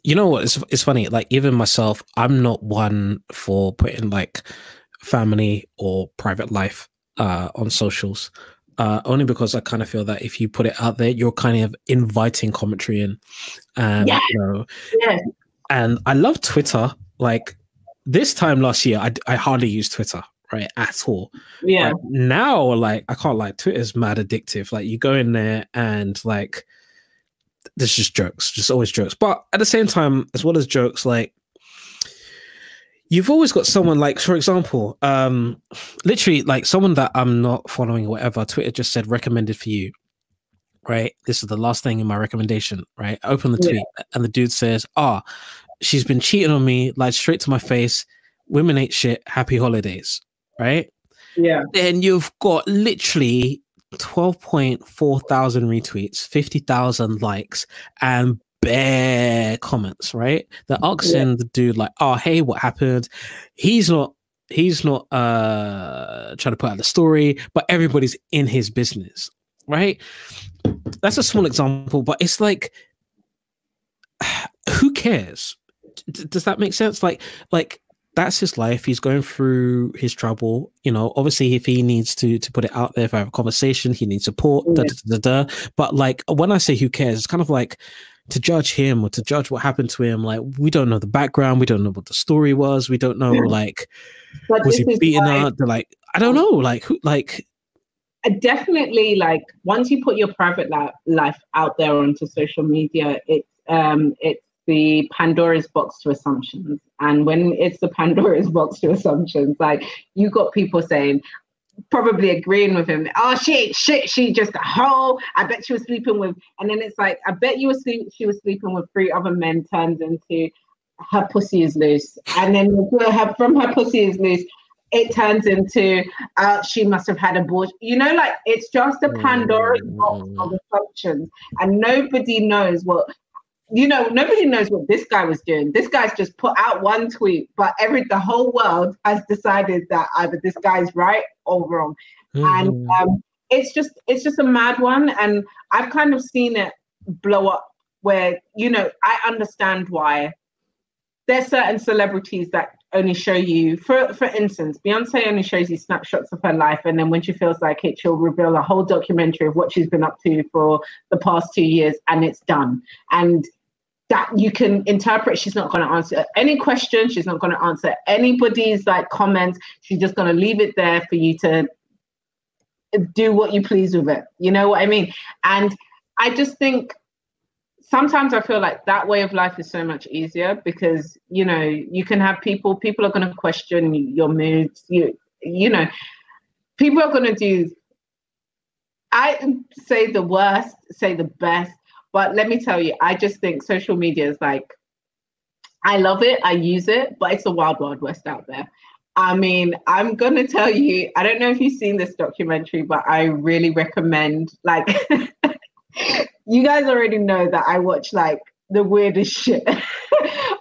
Speaker 2: You know what? It's funny. Like even myself, I'm not one for putting like family or private life on socials. Only because I kind of feel that if you put it out there, you're kind of inviting commentary in, and
Speaker 1: Yeah.
Speaker 2: you know,
Speaker 1: Yeah.
Speaker 2: and I love Twitter. Like this time last year, I hardly used Twitter, right, at all.
Speaker 1: Yeah.
Speaker 2: But now, like I can't lie, Twitter's mad addictive. Like you go in there and like there's just jokes, just always jokes. But at the same time, as well as jokes, like you've always got someone, like, for example, literally like someone that I'm not following or whatever, Twitter just said recommended for you, right? This is the last thing in my recommendation, right? I open the tweet and the dude says, she's been cheating on me, like straight to my face. Women ain't shit. Happy holidays, right?
Speaker 1: Yeah.
Speaker 2: Then you've got literally 12.4 thousand retweets, 50,000 likes, and bare comments, right? They're asking the dude like, oh, hey, what happened? He's not trying to put out the story, but everybody's in his business, right? That's a small example, but it's like, who cares? Does that make sense? Like that's his life. He's going through his trouble. You know, obviously, if he needs to put it out there, if I have a conversation, he needs support. But like when I say who cares, it's kind of like to judge him or to judge what happened to him. Like we don't know the background. We don't know what the story was. We don't know like was he beaten up? They're like, I don't know. Like who? Like
Speaker 1: definitely. Like once you put your private life out there onto social media, it's the Pandora's box to assumptions. And when it's the Pandora's box to assumptions, like you got people saying, probably agreeing with him. Oh, she ain't shit. She just a hoe. I bet she was sleeping with. And then it's like, I bet you she was sleeping with 3 other men. Turns into her pussy is loose. And then from her pussy is loose, it turns into she must have had abortion. You know, like it's just a Pandora's box of assumptions, and nobody knows what. You know, nobody knows what this guy was doing. This guy's just put out one tweet, but the whole world has decided that either this guy's right or wrong. And it's just a mad one. And I've kind of seen it blow up where, you know, I understand why there's certain celebrities that only show you, for instance, Beyonce only shows you snapshots of her life, and then when she feels like it, she'll reveal a whole documentary of what she's been up to for the past 2 years, and it's done. And that you can interpret, she's not going to answer any questions, she's not going to answer anybody's like comments, she's just going to leave it there for you to do what you please with it. You know what I mean? And I just think sometimes I feel like that way of life is so much easier because, you know, you can have people are going to question your moods. You know, people are going to do, I say the worst, say the best. But let me tell you, I just think social media is like, I love it, I use it, but it's a wild, wild west out there. I mean, I'm going to tell you, I don't know if you've seen this documentary, but I really recommend, like, you guys already know that I watch like the weirdest shit.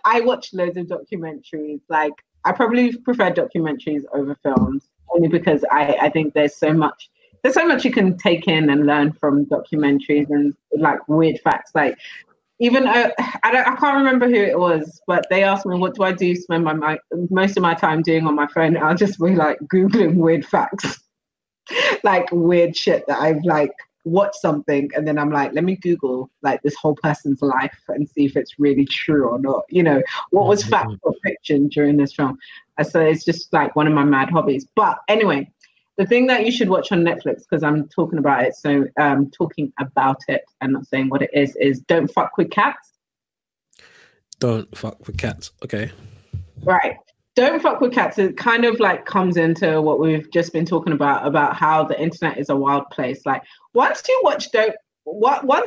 Speaker 1: I watch loads of documentaries. Like, I probably prefer documentaries over films, only because I think there's so much you can take in and learn from documentaries and like weird facts. Like, even I can't remember who it was, but they asked me, what do I do spend most of my time doing on my phone? I'll just be like Googling weird facts, like weird shit that I've like watched something, and then I'm like, let me Google like this whole person's life and see if it's really true or not. You know, what was fact or fiction during this film? So it's just like one of my mad hobbies. But anyway, the thing that you should watch on Netflix, because I'm talking about it, so talking about it and not saying what it is Don't Fuck with Cats.
Speaker 2: Don't Fuck with Cats. Okay. Right.
Speaker 1: Don't Fuck with Cats. It kind of like comes into what we've just been talking about how the internet is a wild place. Like once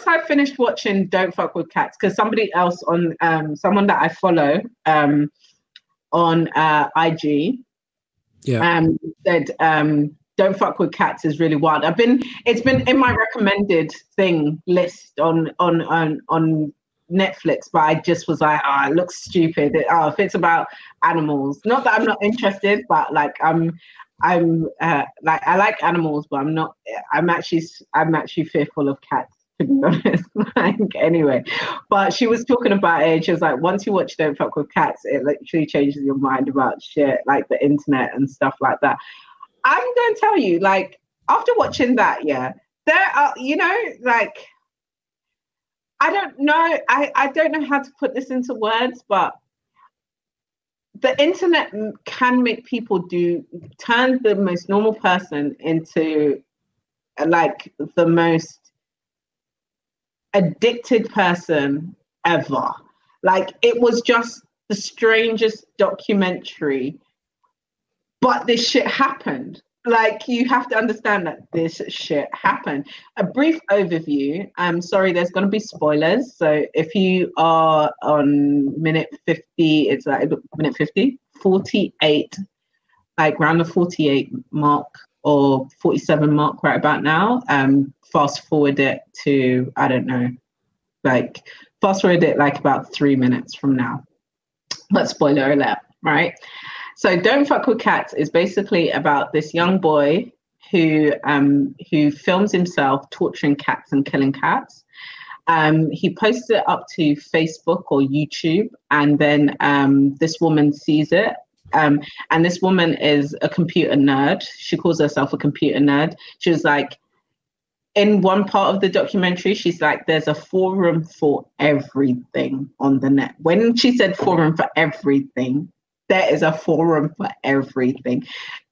Speaker 1: I finished watching Don't Fuck with Cats, because somebody else on someone that I follow on IG said Don't Fuck with Cats is really wild. It's been in my recommended thing list on Netflix, but I just was like, oh, it looks stupid. If it's about animals, not that I'm not interested, but like I'm like, I like animals, but I'm actually fearful of cats, to be honest. Like, anyway, but she was talking about it. She was like, once you watch Don't Fuck with Cats, it literally changes your mind about shit like the internet and stuff like that. I'm going to tell you, like, after watching that, there are, you know, like, I don't know. I don't know how to put this into words, but the internet can make people turn the most normal person into like the most addicted person ever. Like, it was just the strangest documentary, but this shit happened. Like, you have to understand that this shit happened. A brief overview. I'm sorry, there's going to be spoilers. So if you are on minute 50, it's like minute 50, 48, like around the 48 mark or 47 mark right about now. Fast forward it to, I don't know, like fast forward it like about 3 minutes from now. But spoiler alert, right? So Don't Fuck with Cats is basically about this young boy who films himself torturing cats and killing cats. He posts it up to Facebook or YouTube, and then this woman sees it. And this woman is a computer nerd. She calls herself a computer nerd. She was like, in one part of the documentary, she's like, there's a forum for everything on the net. When she said forum for everything, there is a forum for everything.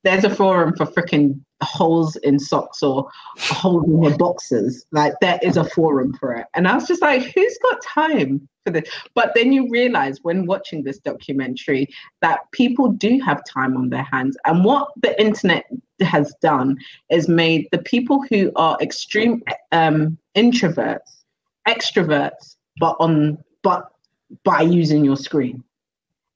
Speaker 1: There's a forum for freaking holes in socks or holes in your boxes. Like, there is a forum for it. And I was just like, who's got time for this? But then you realize when watching this documentary that people do have time on their hands. And what the internet has done is made the people who are extreme introverts, extroverts, but by using your screen.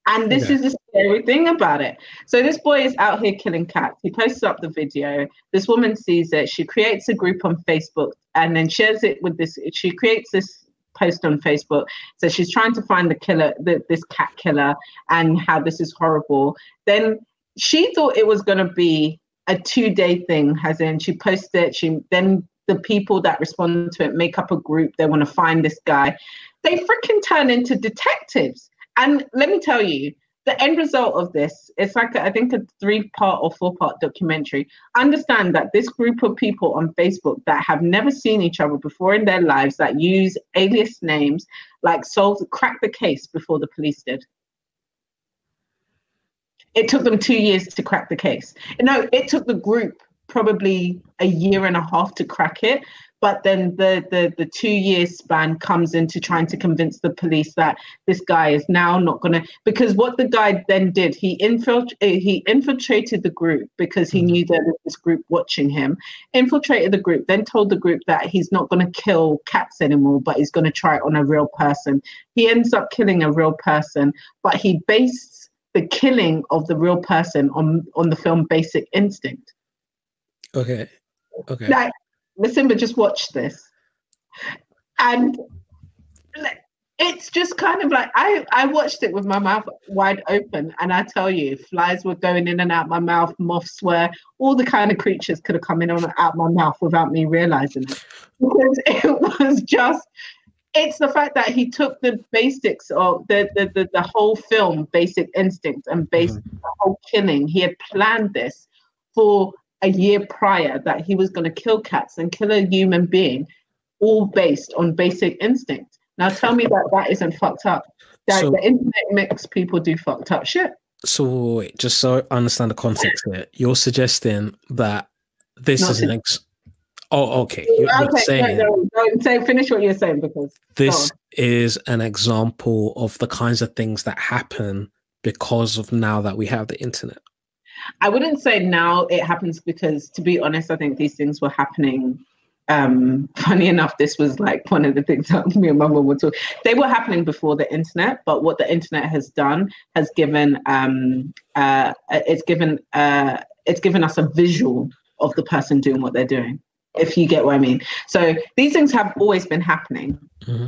Speaker 1: And this is the scary thing about it. So this boy is out here killing cats. He posts up the video. This woman sees it. She creates a group on Facebook and then shares it with this. She creates this post on Facebook. So she's trying to find the killer, this cat killer, and how this is horrible. Then she thought it was going to be a 2-day thing, as in she posted it. Then the people that respond to it make up a group. They want to find this guy. They freaking turn into detectives. And let me tell you, the end result of this, it's like, I think, a 3-part or 4-part documentary. Understand that this group of people on Facebook that have never seen each other before in their lives, that use alias names, like cracked the case before the police did. It took them 2 years to crack the case. No, it took the group probably a year and a half to crack it. But then the 2-year span comes into trying to convince the police that this guy is now not going to, because what the guy then did, he infiltrated the group because he knew there was this group watching him, infiltrated the group, then told the group that he's not going to kill cats anymore, but he's going to try it on a real person. He ends up killing a real person, but he based the killing of the real person on the film Basic Instinct.
Speaker 2: Okay.
Speaker 1: Like, Simba just watched this, and it's just kind of like I watched it with my mouth wide open, and I tell you, flies were going in and out my mouth, moths were, all the kind of creatures could have come in and out my mouth without me realizing it, because it was just, it's the fact that he took the basics of the whole film, Basic Instinct, and based the whole killing. He had planned this for a year prior, that he was going to kill cats and kill a human being, all based on Basic Instinct. Now tell me that isn't fucked up. That the internet makes people do fucked up shit. So
Speaker 2: wait, just so I understand the context here, you're suggesting that this is an okay. You're saying
Speaker 1: no, finish what you're saying, because
Speaker 2: this is an example of the kinds of things that happen because of now that we have the internet.
Speaker 1: I wouldn't say now it happens, because, to be honest, I think these things were happening. Funny enough, this was like one of the things that me and my mum were talking. They were happening before the internet, but what the internet has done has given it's given us a visual of the person doing what they're doing, if you get what I mean. So these things have always been happening,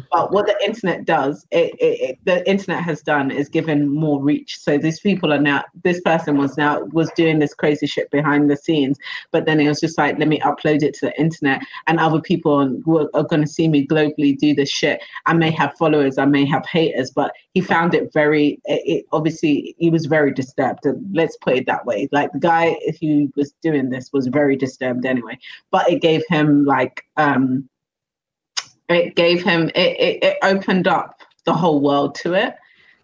Speaker 1: but what the internet does, the internet has done, is given more reach. So these people are now, this person was doing this crazy shit behind the scenes, but then it was just like, let me upload it to the internet, and other people are going to see me globally do this shit. I may have followers, I may have haters, but he found it obviously he was very disturbed. Let's put it that way. Like, the guy who was doing this was very disturbed anyway, but it gave him like, it opened up the whole world to it.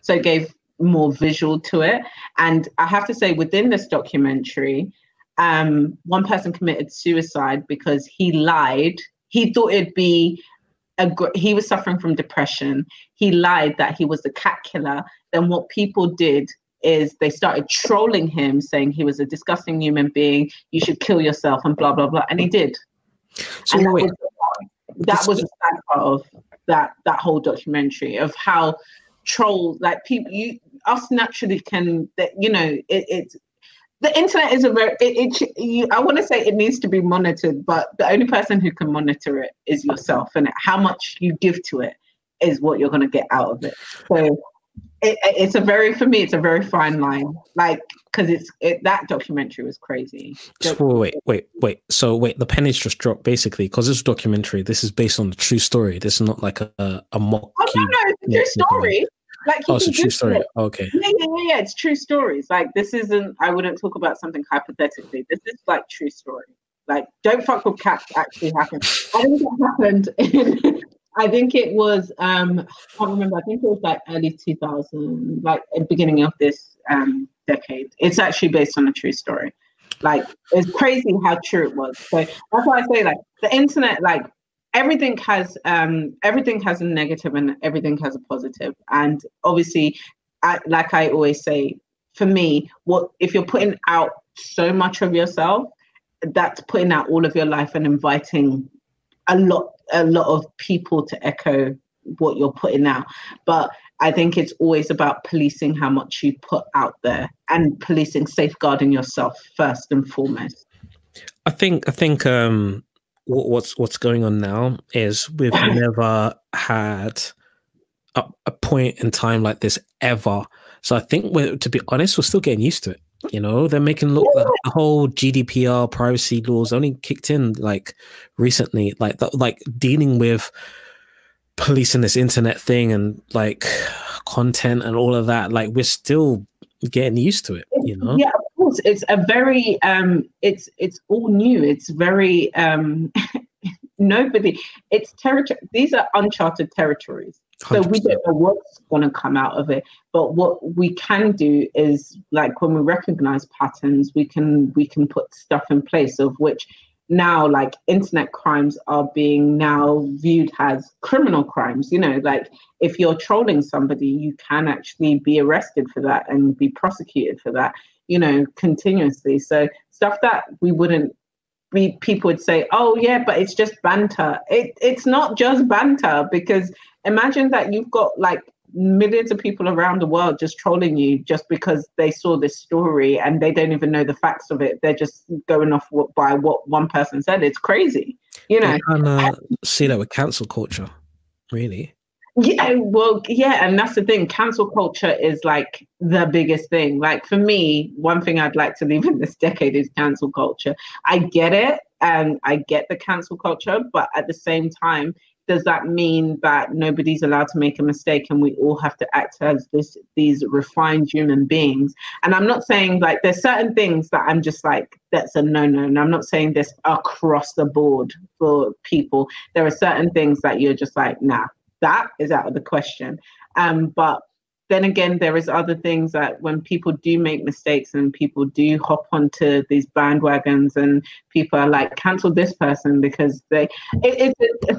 Speaker 1: So it gave more visual to it. And I have to say, within this documentary, one person committed suicide because he lied. He thought it'd be he was suffering from depression. He lied that he was the cat killer. Then what people did is they started trolling him, saying he was a disgusting human being, you should kill yourself, and blah, blah, blah. And he did.
Speaker 2: So
Speaker 1: and that was the sad part of that whole documentary, of how troll, like, people, us naturally can, it's the internet is a very, I want to say it needs to be monitored, but the only person who can monitor it is yourself, and how much you give to it is what you're going to get out of it. So it's a very, for me, it's a very fine line, like, because that documentary was crazy.
Speaker 2: So wait. So the pennies just dropped, basically, because this documentary, this is based on a true story. This is not like a mock.
Speaker 1: Oh no, it's a true story. Like,
Speaker 2: it's a true story. Okay.
Speaker 1: Yeah, it's true stories. Like, this isn't, I wouldn't talk about something hypothetically. This is like true story. Like, don't fuck with cats actually happened. I think it happened I think it was I can't remember. I think it was like early 2000, like the beginning of this decade. It's actually based on a true story. Like it's crazy how true it was. So that's why I say like the internet, like everything has a negative and everything has a positive. And obviously, like I always say, for me, what if you're putting out so much of yourself, that's putting out all of your life and inviting a lot of people to echo what you're putting out. But I think it's always about policing how much you put out there and policing, safeguarding yourself first and foremost.
Speaker 2: I think what's going on now is we've never had a point in time like this ever. So I think to be honest, we're still getting used to it. You know, they're making the whole GDPR privacy laws only kicked in like recently, like dealing with policing this internet thing and like content and all of that. Like we're still getting used to it, you know?
Speaker 1: Yeah, of course. It's a very it's all new. It's very it's territory. These are uncharted territories. So
Speaker 2: 100%.
Speaker 1: we don't know what's going to come out of it. But what we can do is, like, when we recognize patterns, we can put stuff in place of which now, like, internet crimes are being now viewed as criminal crimes. You know, like if you're trolling somebody, you can actually be arrested for that and be prosecuted for that, you know, continuously. So stuff that we wouldn't people would say, oh yeah, but it's just banter. It's not just banter, because imagine that you've got like millions of people around the world just trolling you just because they saw this story and they don't even know the facts of it. They're just going off by what one person said. It's crazy, you know.
Speaker 2: You can see that with cancel culture, really.
Speaker 1: Yeah, well, yeah, and that's the thing. Cancel culture is like the biggest thing. Like for me, one thing I'd like to leave in this decade is cancel culture. I get it, and I get the cancel culture, but at the same time, does that mean that nobody's allowed to make a mistake and we all have to act as these refined human beings? And I'm not saying like there's certain things that I'm just like, that's a no-no. And I'm not saying this across the board for people. There are certain things that you're just like, nah, that is out of the question. But then again, there is other things that when people do make mistakes and people do hop onto these bandwagons and people are like, cancel this person because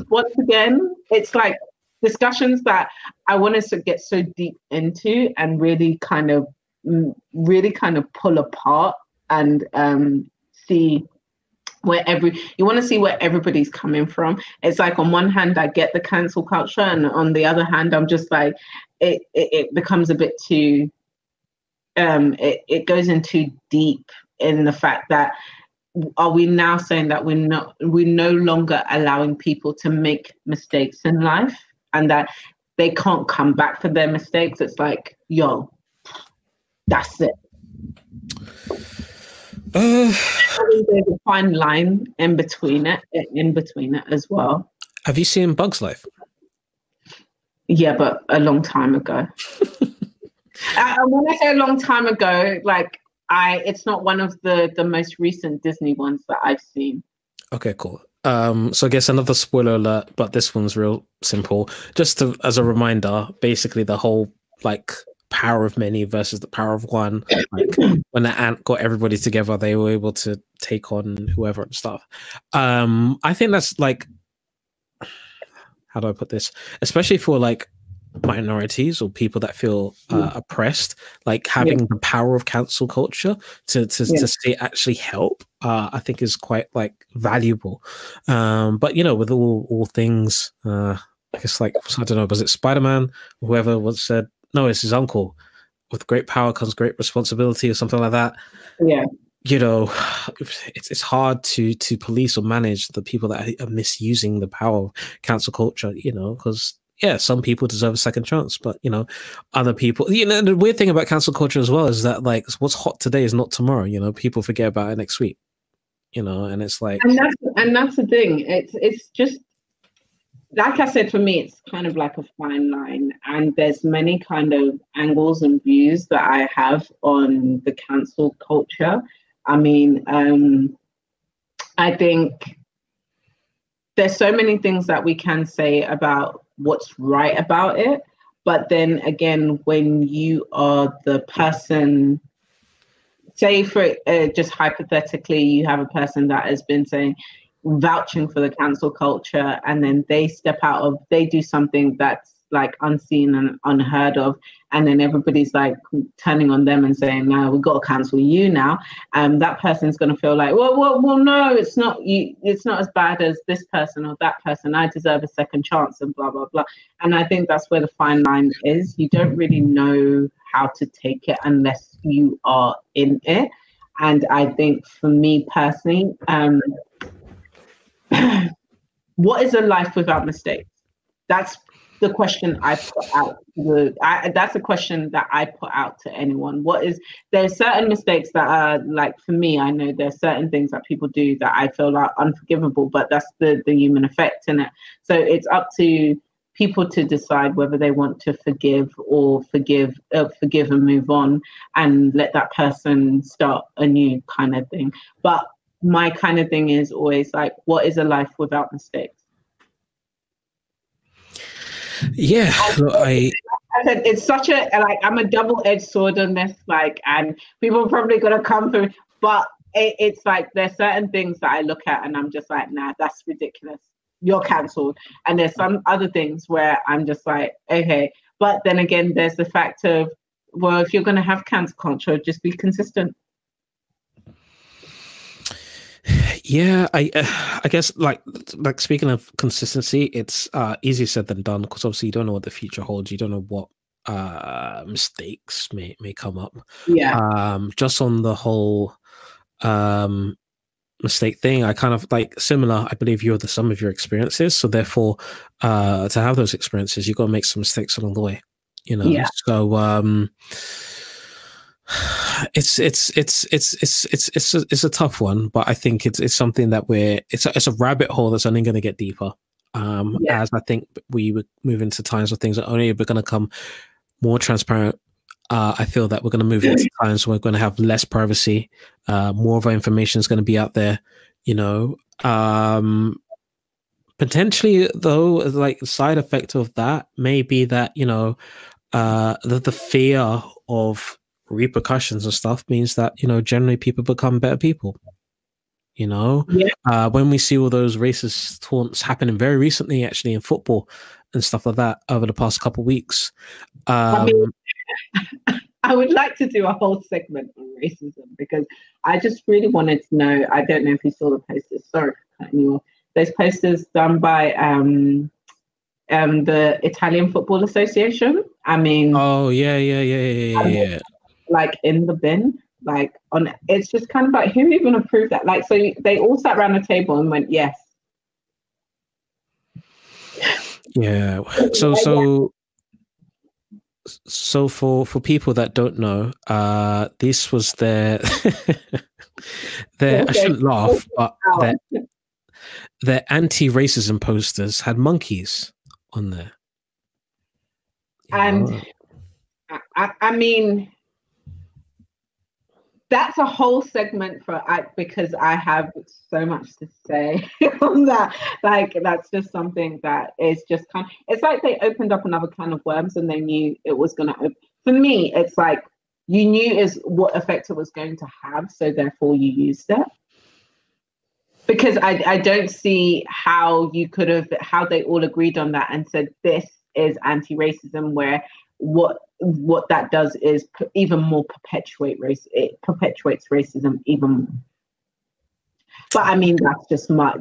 Speaker 1: once again, it's like discussions that I want us to get so deep into and really kind of pull apart and see you want to see where everybody's coming from. It's like on one hand I get the cancel culture, and on the other hand I'm just like it becomes a bit too it goes in too deep in the fact that are we now saying that we're no longer allowing people to make mistakes in life and that they can't come back for their mistakes? It's like, yo, that's it. There's a fine line in between it as well.
Speaker 2: Have you seen Bug's Life?
Speaker 1: Yeah, but a long time ago. When I say a long time ago, like it's not one of the most recent Disney ones that I've seen.
Speaker 2: Okay, cool. So I guess another spoiler alert, but this one's real simple. Just as a reminder, basically the whole like power of many versus the power of one. Like when the ant got everybody together, they were able to take on whoever and stuff. I think that's like, how do I put this? Especially for like minorities or people that feel oppressed, like having the power of cancel culture to see it actually help, I think is quite like valuable. But you know, with all things, I guess like, I don't know, was it Spider-Man? Whoever once said, no, it's his uncle. With great power comes great responsibility, or something like that.
Speaker 1: Yeah.
Speaker 2: You know, it's hard to police or manage the people that are misusing the power of cancel culture, you know, because yeah, some people deserve a second chance, but you know, other people, you know, the weird thing about cancel culture as well is that like what's hot today is not tomorrow, you know, people forget about it next week, you know, and it's like,
Speaker 1: and that's the thing. It's just, like I said, for me, it's kind of like a fine line, and there's many kind of angles and views that I have on the cancel culture. I mean, I think there's so many things that we can say about what's right about it. But then again, when you are the person, say for just hypothetically, you have a person that has been saying, vouching for the cancel culture, and then they step out of, they do something that's like unseen and unheard of, and then everybody's like turning on them and saying, no, we've got to cancel you now. That person's going to feel like, well, no, it's not you, it's not as bad as this person or that person, I deserve a second chance, and blah blah blah. And I think that's where the fine line is. You don't really know how to take it unless you are in it. And I think for me personally, what is a life without mistakes? That's the question I put out. That's a question that I put out to anyone. There's certain mistakes that are, like, for me, I know there's certain things that people do that I feel are unforgivable, but that's the human effect in it. So it's up to people to decide whether they want to forgive and move on and let that person start a new kind of thing. But my kind of thing is always like, what is a life without mistakes?
Speaker 2: Yeah, look,
Speaker 1: I said it's such a, like, I'm a double-edged sword on this, like, and people are probably gonna come for me, but it's like there's certain things that I look at and I'm just like, nah, that's ridiculous. You're cancelled. And there's some other things where I'm just like, okay. But then again, there's the fact of, well, if you're gonna have cancel culture, just be consistent.
Speaker 2: Yeah, I guess like speaking of consistency, it's easier said than done, because obviously you don't know what the future holds. You don't know what mistakes may come up.
Speaker 1: Yeah.
Speaker 2: Just on the whole mistake thing, I kind of like similar. I believe you're the sum of your experiences, so therefore, to have those experiences, you've got to make some mistakes along the way. You know,
Speaker 1: Yeah.
Speaker 2: so it's a tough one, but I think it's something that it's a rabbit hole that's only going to get deeper. As I think we would move into times where things are only going to come more transparent. I feel that we're going to move into times where we're going to have less privacy. More of our information is going to be out there. You know, potentially though, like side effect of that may be that, you know, the fear of repercussions and stuff means that, you know, generally people become better people. You know, when we see all those racist taunts happening very recently, actually in football and stuff like that over the past couple of weeks.
Speaker 1: I mean, I would like to do a whole segment on racism, because I just really wanted to know. I don't know if you saw the posters. Sorry for cutting you off. Those posters done by the Italian Football Association. I mean,
Speaker 2: oh yeah.
Speaker 1: Like in the bin, like on. It's just kind of like, who even approved that? Like, so they all sat around the table and went, yes.
Speaker 2: Yeah. So for people that don't know, this was their I shouldn't laugh, but their anti-racism posters had monkeys on there.
Speaker 1: And I mean, that's a whole segment because I have so much to say on that. Like, that's just something that is just it's like they opened up another can of worms and they knew it was going to. For me, it's like you knew is what effect it was going to have, so therefore you used it. Because I don't see how you could have, how they all agreed on that and said this is anti-racism, where what that does is even more perpetuate race. It perpetuates racism even more. But I mean, that's just my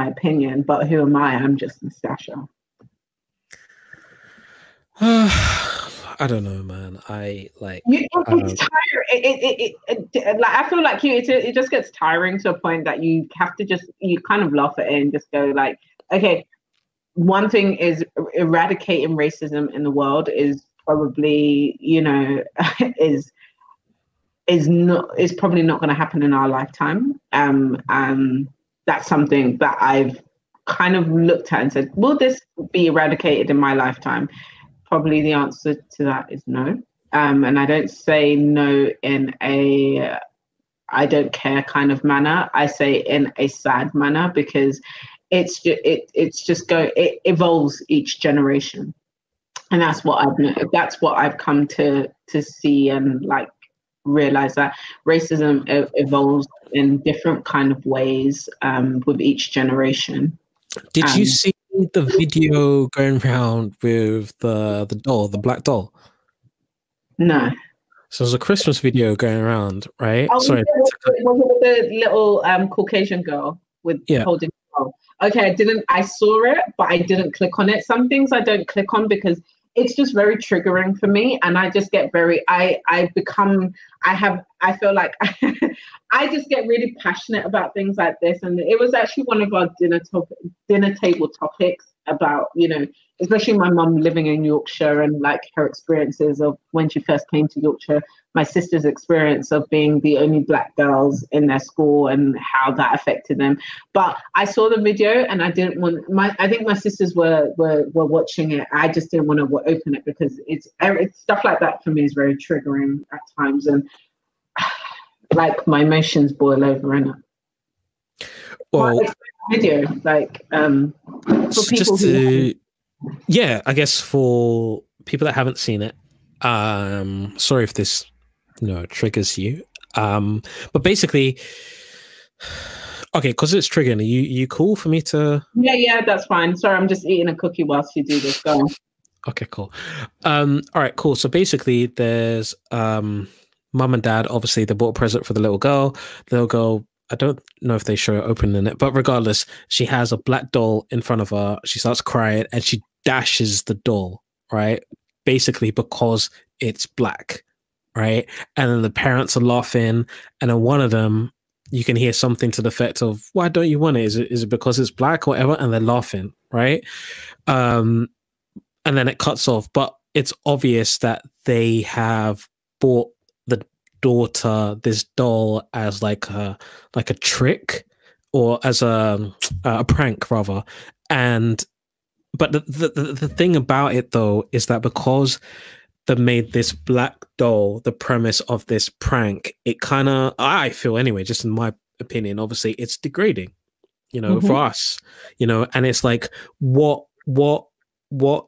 Speaker 1: opinion. But who am I? I'm just Nastassja.
Speaker 2: I don't know, man.
Speaker 1: It's tiring. Like, I feel like it just gets tiring to a point that you have to you kind of laugh at it and just go like, okay, one thing is eradicating racism in the world is probably, you know, is probably not going to happen in our lifetime. That's something that I've kind of looked at and said, will this be eradicated in my lifetime? Probably the answer to that is no. And I don't say no in a I don't care kind of manner. I say in a sad manner, because it evolves each generation, and that's what I've come to see and like realize, that racism evolves in different kind of ways with each generation.
Speaker 2: Did you see the video going around with the doll, the black doll?
Speaker 1: No.
Speaker 2: So there's a Christmas video going around, right?
Speaker 1: Oh,
Speaker 2: Sorry.
Speaker 1: was it the little Caucasian girl with holding the doll? Okay, I saw it, but I didn't click on it. Some things I don't click on because it's just very triggering for me, and I just get I feel like I just get really passionate about things like this. And it was actually one of our dinner table topics about, you know, especially my mum living in Yorkshire and like her experiences of when she first came to Yorkshire, my sister's experience of being the only black girls in their school and how that affected them. But I saw the video and I didn't want I think my sisters were watching it. I just didn't want to open it because it's stuff like that for me is very triggering at times, and like my emotions boil over in it. Well, video, like for people
Speaker 2: yeah, I guess for people that haven't seen it, sorry if this triggers you, but basically, okay, because it's triggering you cool for me to
Speaker 1: yeah, that's fine. Sorry, I'm just eating a cookie whilst you do this. Go on.
Speaker 2: Okay, cool. All right, cool. So basically there's mum and dad, obviously they bought a present for the little girl. The little girl, I don't know if they show her opening it, but regardless, she has a black doll in front of her. She starts crying and she dashes the doll, right? Basically because it's black, right? And then the parents are laughing, and then one of them, you can hear something to the effect of, why don't you want it? Is it because it's black or whatever? And they're laughing, right? And then it cuts off. But it's obvious that they have bought the daughter this doll as like a trick, or as a prank rather. But the thing about it though is that because they made this black doll the premise of this prank, it kind of, I feel anyway, just in my opinion, obviously it's degrading, for us, and it's like, what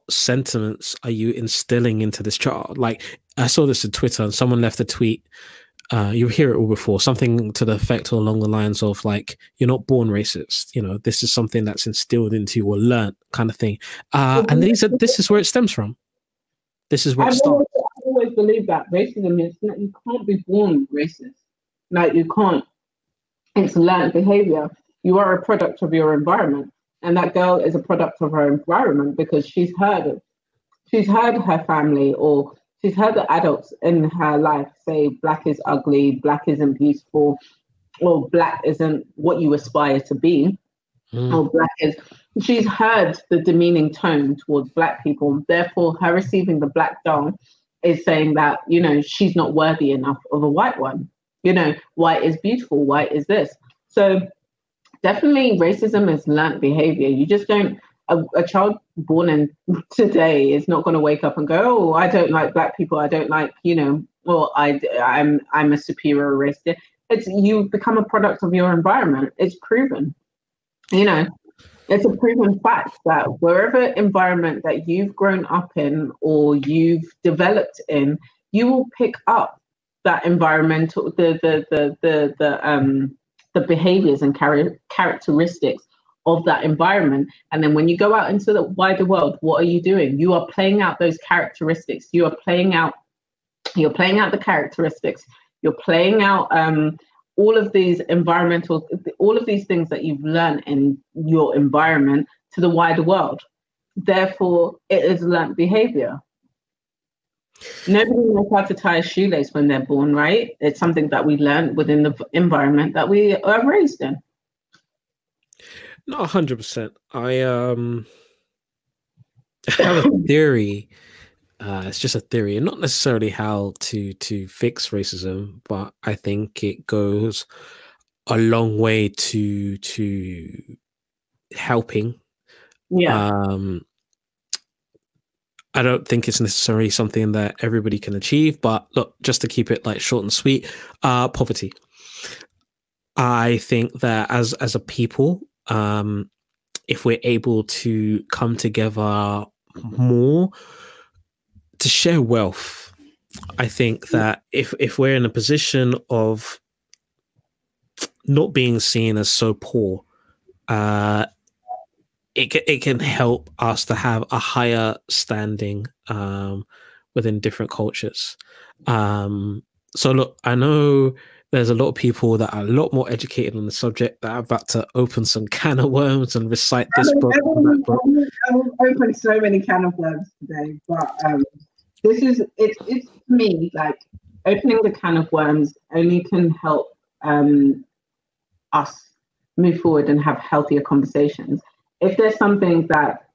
Speaker 2: sentiments are you instilling into this child? Like, I saw this on Twitter and someone left a tweet, you hear it all before, something to the effect or along the lines of like, you're not born racist, this is something that's instilled into you or learnt, kind of thing. And this is where it stems from. This is where it starts.
Speaker 1: I've always believed that racism is, you can't be born racist. Like, you can't. It's learned behavior. You are a product of your environment. And that girl is a product of her environment because she's heard her family, or she's heard the adults in her life say black is ugly, black isn't beautiful, or black isn't what you aspire to be, or black is. She's heard the demeaning tone towards black people. Therefore, her receiving the black doll is saying that, she's not worthy enough of a white one. White is beautiful, white is this. So definitely racism is learnt behavior. You just don't, a child born in today is not going to wake up and go, oh, I don't like black people. I don't like, well, I'm a superior race. You become a product of your environment. It's proven, it's a proven fact that wherever environment that you've grown up in or you've developed in, you will pick up that environmental, the behaviors and characteristics of that environment. And then when you go out into the wider world, what are you doing? You are playing out those characteristics. You're playing out the characteristics. You're playing out all of these things that you've learned in your environment to the wider world. Therefore, it is learned behavior. Nobody knows how to tie a shoelace when they're born, right? It's something that we learn within the environment that we are raised in.
Speaker 2: Not 100%. I have a theory. It's just a theory, and not necessarily how to fix racism, but I think it goes a long way to helping.
Speaker 1: Yeah.
Speaker 2: I don't think it's necessarily something that everybody can achieve, but look, just to keep it like short and sweet, poverty. I think that as a people, if we're able to come together more to share wealth. I think that if we're in a position of not being seen as so poor, it can help us to have a higher standing within different cultures. So look, I know there's a lot of people that are a lot more educated on the subject that are about to open some can of worms and recite this book.
Speaker 1: I've opened so many can of worms today, but it's to me, like, opening the can of worms only can help us move forward and have healthier conversations. If there's something that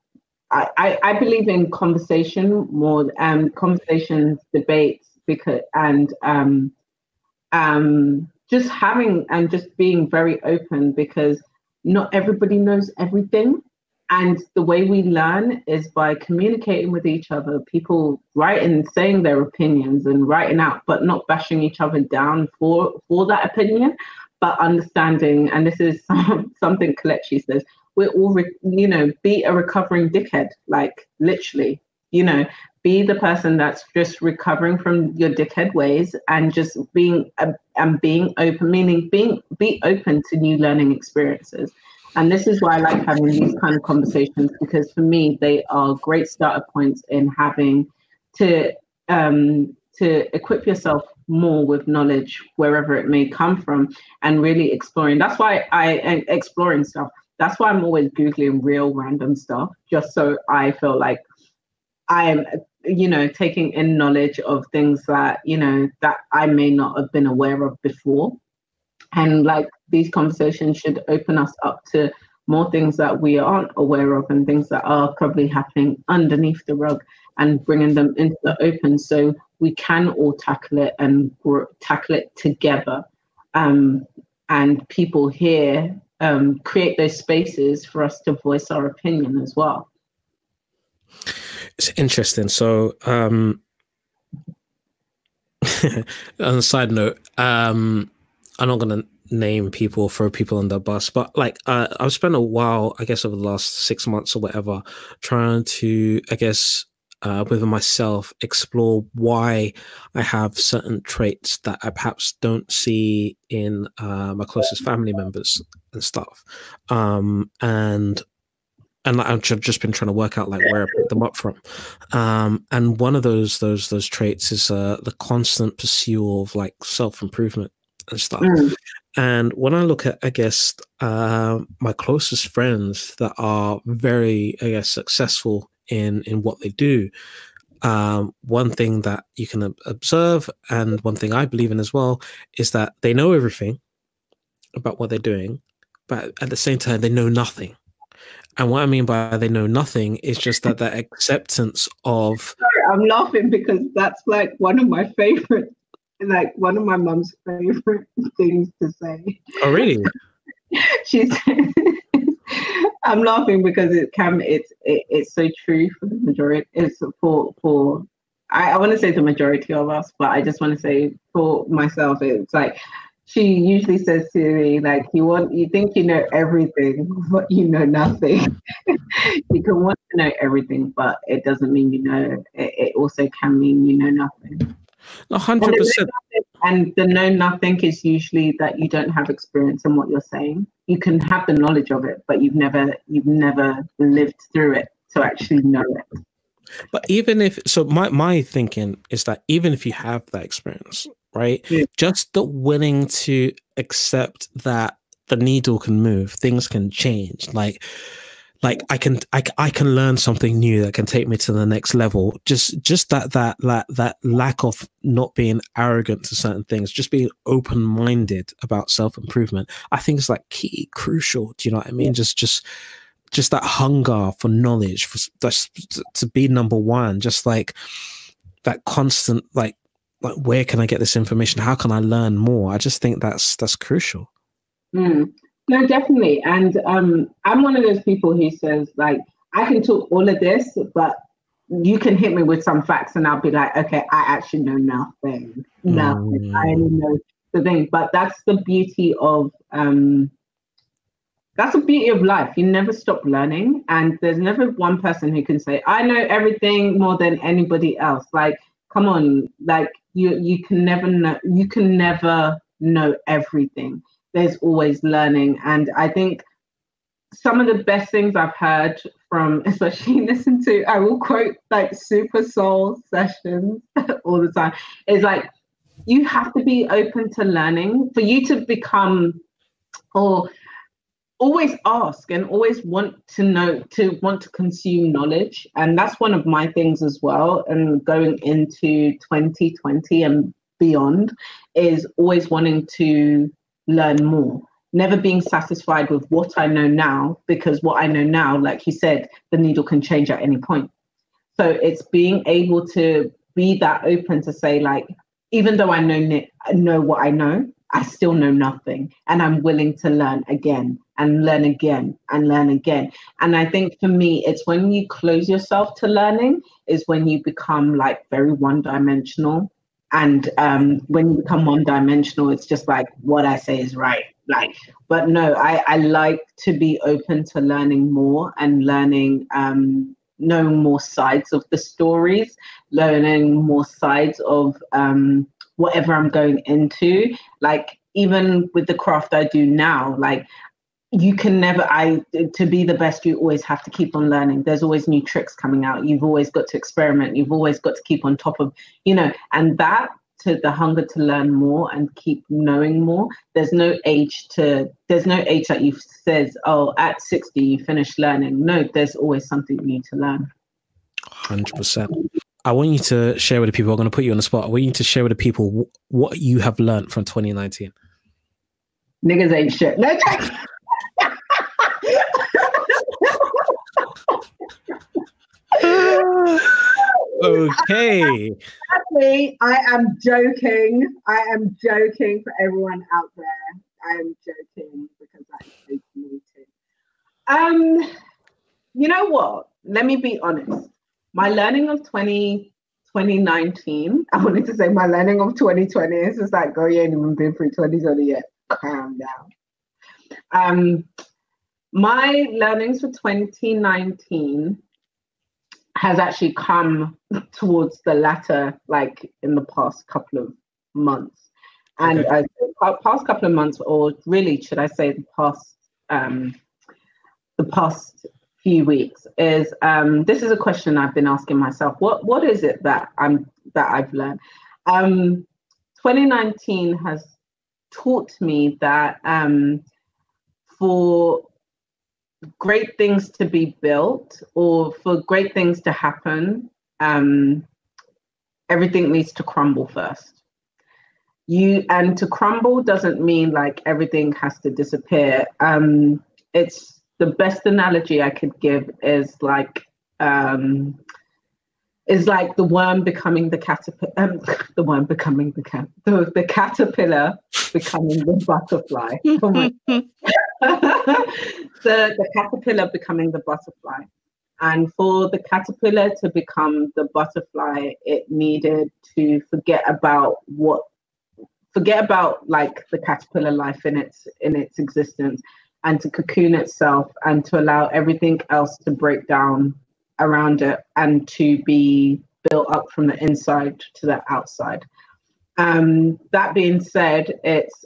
Speaker 1: I believe in conversation more, conversations, debates, because just having and just being very open, because not everybody knows everything. And the way we learn is by communicating with each other, people writing, saying their opinions and writing out, but not bashing each other down for that opinion, but understanding. And this is something Kelechi says, we're all, be a recovering dickhead, like literally, be the person that's just recovering from your dickhead ways and just being open, meaning be open to new learning experiences. And this is why I like having these kind of conversations, because for me, they are great starter points in having to equip yourself more with knowledge wherever it may come from, and really exploring. That's why exploring stuff. That's why I'm always Googling real random stuff, just so I feel like I am, taking in knowledge of things that, that I may not have been aware of before. And like, these conversations should open us up to more things that we aren't aware of, and things that are probably happening underneath the rug, and bringing them into the open so we can all tackle it and tackle it together. And people here create those spaces for us to voice our opinion as well.
Speaker 2: It's interesting. So on a side note, I'm not going to name people, throw people on the bus, but like I've spent a while, I guess over the last 6 months or whatever, trying to, I guess, within myself, explore why I have certain traits that I perhaps don't see in my closest family members and stuff. And I've just been trying to work out like where I picked them up from. And one of those traits is the constant pursuit of like self-improvement and stuff. And when I look at, I guess, my closest friends that are very, I guess, successful in what they do, one thing that you can observe, and one thing I believe in as well, is that they know everything about what they're doing, but at the same time, they know nothing. And what I mean by they know nothing is just that acceptance of...
Speaker 1: Sorry, I'm laughing because that's like one of my favorite, like one of my mum's favorite things to say.
Speaker 2: Oh, really?
Speaker 1: I'm laughing because it's so true for the majority. It's for I want to say the majority of us, but I just want to say for myself, it's like, she usually says to me, like, you think you know everything, but you know nothing. You can want to know everything, but it doesn't mean you know. It also can mean you know nothing.
Speaker 2: 100%.
Speaker 1: And the know nothing is usually that you don't have experience in what you're saying. You can have the knowledge of it, but you've never lived through it to actually know it.
Speaker 2: But even if so, my thinking is that even if you have that experience, right, just the willing to accept that the needle can move, things can change, like I can learn something new that can take me to the next level. Just that lack of not being arrogant to certain things, just being open-minded about self-improvement, I think is like key, crucial. Do you know what I mean? Just that hunger for knowledge, to be number one, just like that constant, like where can I get this information? How can I learn more? I just think that's crucial.
Speaker 1: No, definitely. And I'm one of those people who says, like, I can talk all of this, but you can hit me with some facts and I'll be like, okay, I actually know nothing. I only know the thing. But that's the beauty of That's the beauty of life. You never stop learning, and there's never one person who can say, I know everything more than anybody else. Like, come on, like you can never know, you can never know everything. There's always learning. And I think some of the best things I've heard from, especially listen to, I will quote like Super Soul sessions all the time, is like, you have to be open to learning for you to become, or always ask and always want to know, to want to consume knowledge. And that's one of my things as well. And going into 2020 and beyond is always wanting to learn more, never being satisfied with what I know now, because what I know now, like you said, the needle can change at any point. So it's being able to be that open to say, like, even though I know what I know, I still know nothing, and I'm willing to learn again and learn again and learn again. And I think for me, it's when you close yourself to learning is when you become like very one-dimensional. And when you become one-dimensional, it's just like what I say is right. Like, but no, I like to be open to learning more and learning, knowing more sides of the stories, learning more sides of whatever I'm going into. Like, even with the craft I do now, like, you can never, to be the best, you always have to keep on learning. There's always new tricks coming out. You've always got to experiment. You've always got to keep on top of, and that, to the hunger to learn more and keep knowing more. There's no age that you says, oh, at 60 you finish learning. No, there's always something new to learn.
Speaker 2: 100%. I want you to share with the people. I'm going to put you on the spot. I want you to share with the people what you have learned from 2019.
Speaker 1: Niggas ain't shit. No.
Speaker 2: Okay.
Speaker 1: Actually, I am joking. I am joking for everyone out there. I am joking because that is fascinating. You know what? Let me be honest. My learning of 2019, I wanted to say my learning of 2020. It's just like, girl, you ain't even been through 2020 yet. Calm down. My learnings for 2019 has actually come towards the latter, like in the past couple of months. And past couple of months, or really, should I say the past few weeks, is this is a question I've been asking myself. What is it that I've learned? 2019 has taught me that for great things to be built, or for great things to happen, everything needs to crumble first. And to crumble doesn't mean like everything has to disappear. It's the best analogy I could give is like the worm becoming the caterpillar, the worm becoming the caterpillar becoming the butterfly. Oh my God. The caterpillar becoming the butterfly. And for the caterpillar to become the butterfly, it needed to forget about like the caterpillar life in its existence, and to cocoon itself and to allow everything else to break down around it and to be built up from the inside to the outside. That being said, it's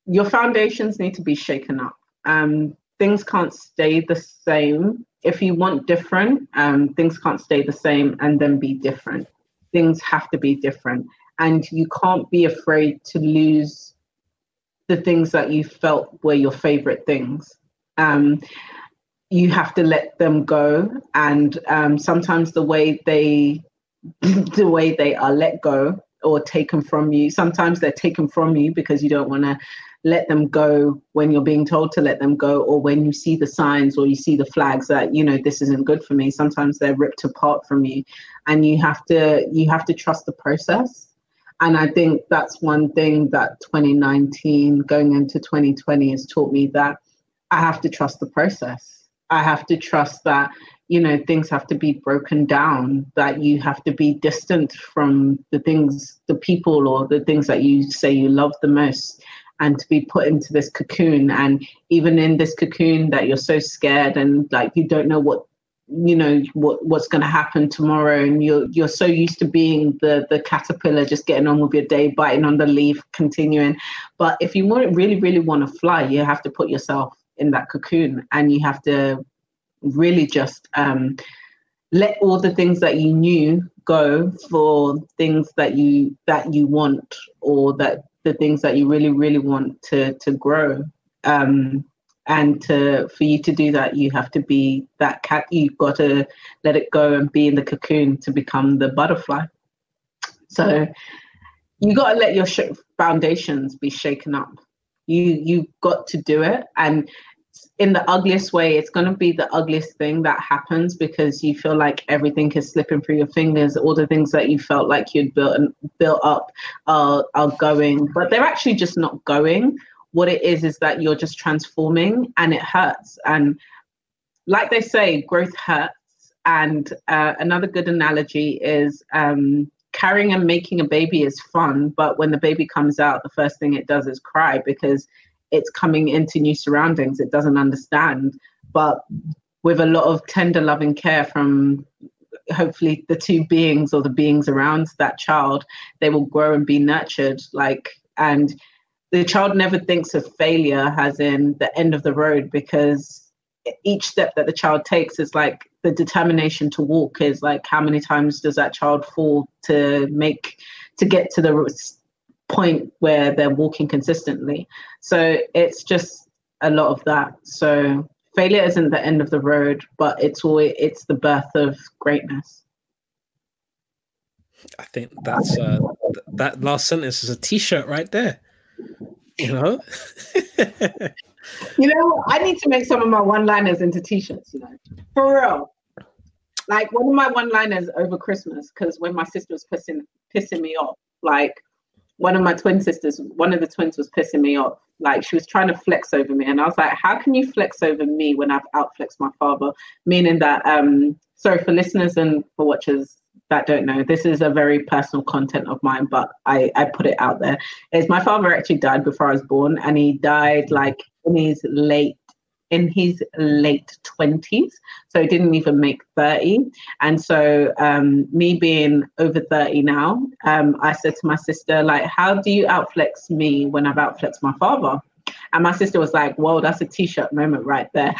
Speaker 1: your foundations need to be shaken up. Things can't stay the same. If you want different, things can't stay the same and then be different. Things have to be different. And you can't be afraid to lose the things that you felt were your favorite things. You have to let them go. And sometimes the way they are let go or taken from you, sometimes they're taken from you because you don't want to let them go when you're being told to let them go, or when you see the signs or you see the flags that, this isn't good for me. Sometimes they're ripped apart from you, and you have to trust the process. And I think that's one thing that 2019 going into 2020 has taught me, that I have to trust the process. I have to trust that, things have to be broken down, that you have to be distant from the people or the things that you say you love the most. and to be put into this cocoon. And even in this cocoon that you're so scared and like you don't know what's going to happen tomorrow, and you're so used to being the caterpillar, just getting on with your day, biting on the leaf, continuing. But if you really want to fly, you have to put yourself in that cocoon, and you have to really just let all the things that you knew go for things that you want, or that the things that you really want to grow. And for you to do that, you have to be that cat. You've got to let it go and be in the cocoon to become the butterfly. So you got to let your foundations be shaken up. You've got to do it. And in the ugliest way, it's going to be the ugliest thing that happens, because you feel like everything is slipping through your fingers. All the things that you felt like you'd built up are going, but they're actually just not going. What it is that you're just transforming, and it hurts. And like they say, growth hurts. And another good analogy is carrying and making a baby is fun, but when the baby comes out, the first thing it does is cry, because it's coming into new surroundings it doesn't understand. But with a lot of tender loving care from hopefully the two beings or the beings around that child, they will grow and be nurtured. And the child never thinks of failure as in the end of the road, because each step that the child takes is like the determination to walk. Is like, how many times does that child fall to get to the point where they're walking consistently? So it's just a lot of that. So failure isn't the end of the road, but it's the birth of greatness.
Speaker 2: I think that's that last sentence is a t-shirt right there. You know,
Speaker 1: I need to make some of my one-liners into t-shirts, for real. Like one of my one-liners over Christmas, because when my sister was pissing me off, like one of my twin sisters, one of the twins was pissing me off. Like she was trying to flex over me, and I was like, how can you flex over me when I've outflexed my father? Meaning that, sorry for listeners and for watchers that don't know, this is a very personal content of mine, but I put it out there. Is my father actually died before I was born, and he died like in his late 20s, so he didn't even make 30. And so me being over 30 now, I said to my sister, like, how do you outflex me when I've outflexed my father? And my sister was like, whoa, that's a t-shirt moment right there.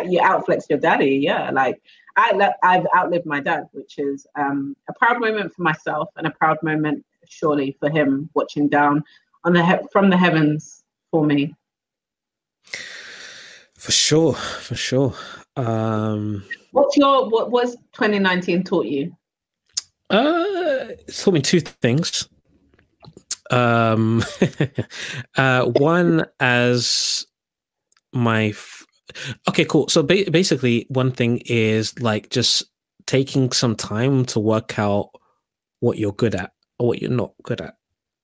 Speaker 1: You outflex your daddy. Yeah, like I've outlived my dad, which is a proud moment for myself, and a proud moment surely for him, watching down on from the heavens for me.
Speaker 2: For sure.
Speaker 1: What was 2019 taught you?
Speaker 2: It taught me two things. One, as my okay, cool. So basically, one thing is like just taking some time to work out what you're good at or what you're not good at,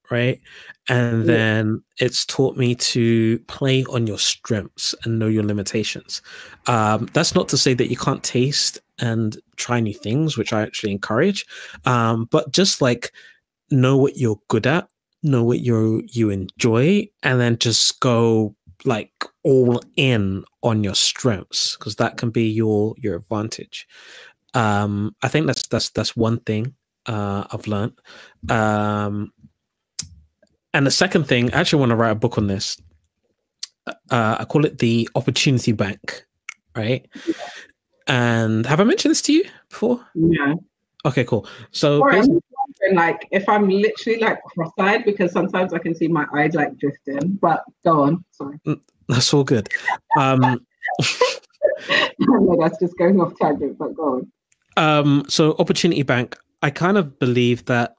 Speaker 2: right? And then it's taught me to play on your strengths and know your limitations. That's not to say that you can't taste and try new things, which I actually encourage, but just like know what you're good at, know what you enjoy, and then just go like all in on your strengths, because that can be your advantage. I think that's one thing I've learned. And the second thing, I actually want to write a book on this. I call it the Opportunity Bank, right? And have I mentioned this to you before?
Speaker 1: Yeah.
Speaker 2: Okay, cool. So
Speaker 1: I'm wondering, like, if I'm literally like cross-eyed, because sometimes I can see my eyes like drifting. But go on, sorry.
Speaker 2: That's all good.
Speaker 1: No, that's just going off tangent, but go
Speaker 2: on. So Opportunity Bank, I kind of believe that.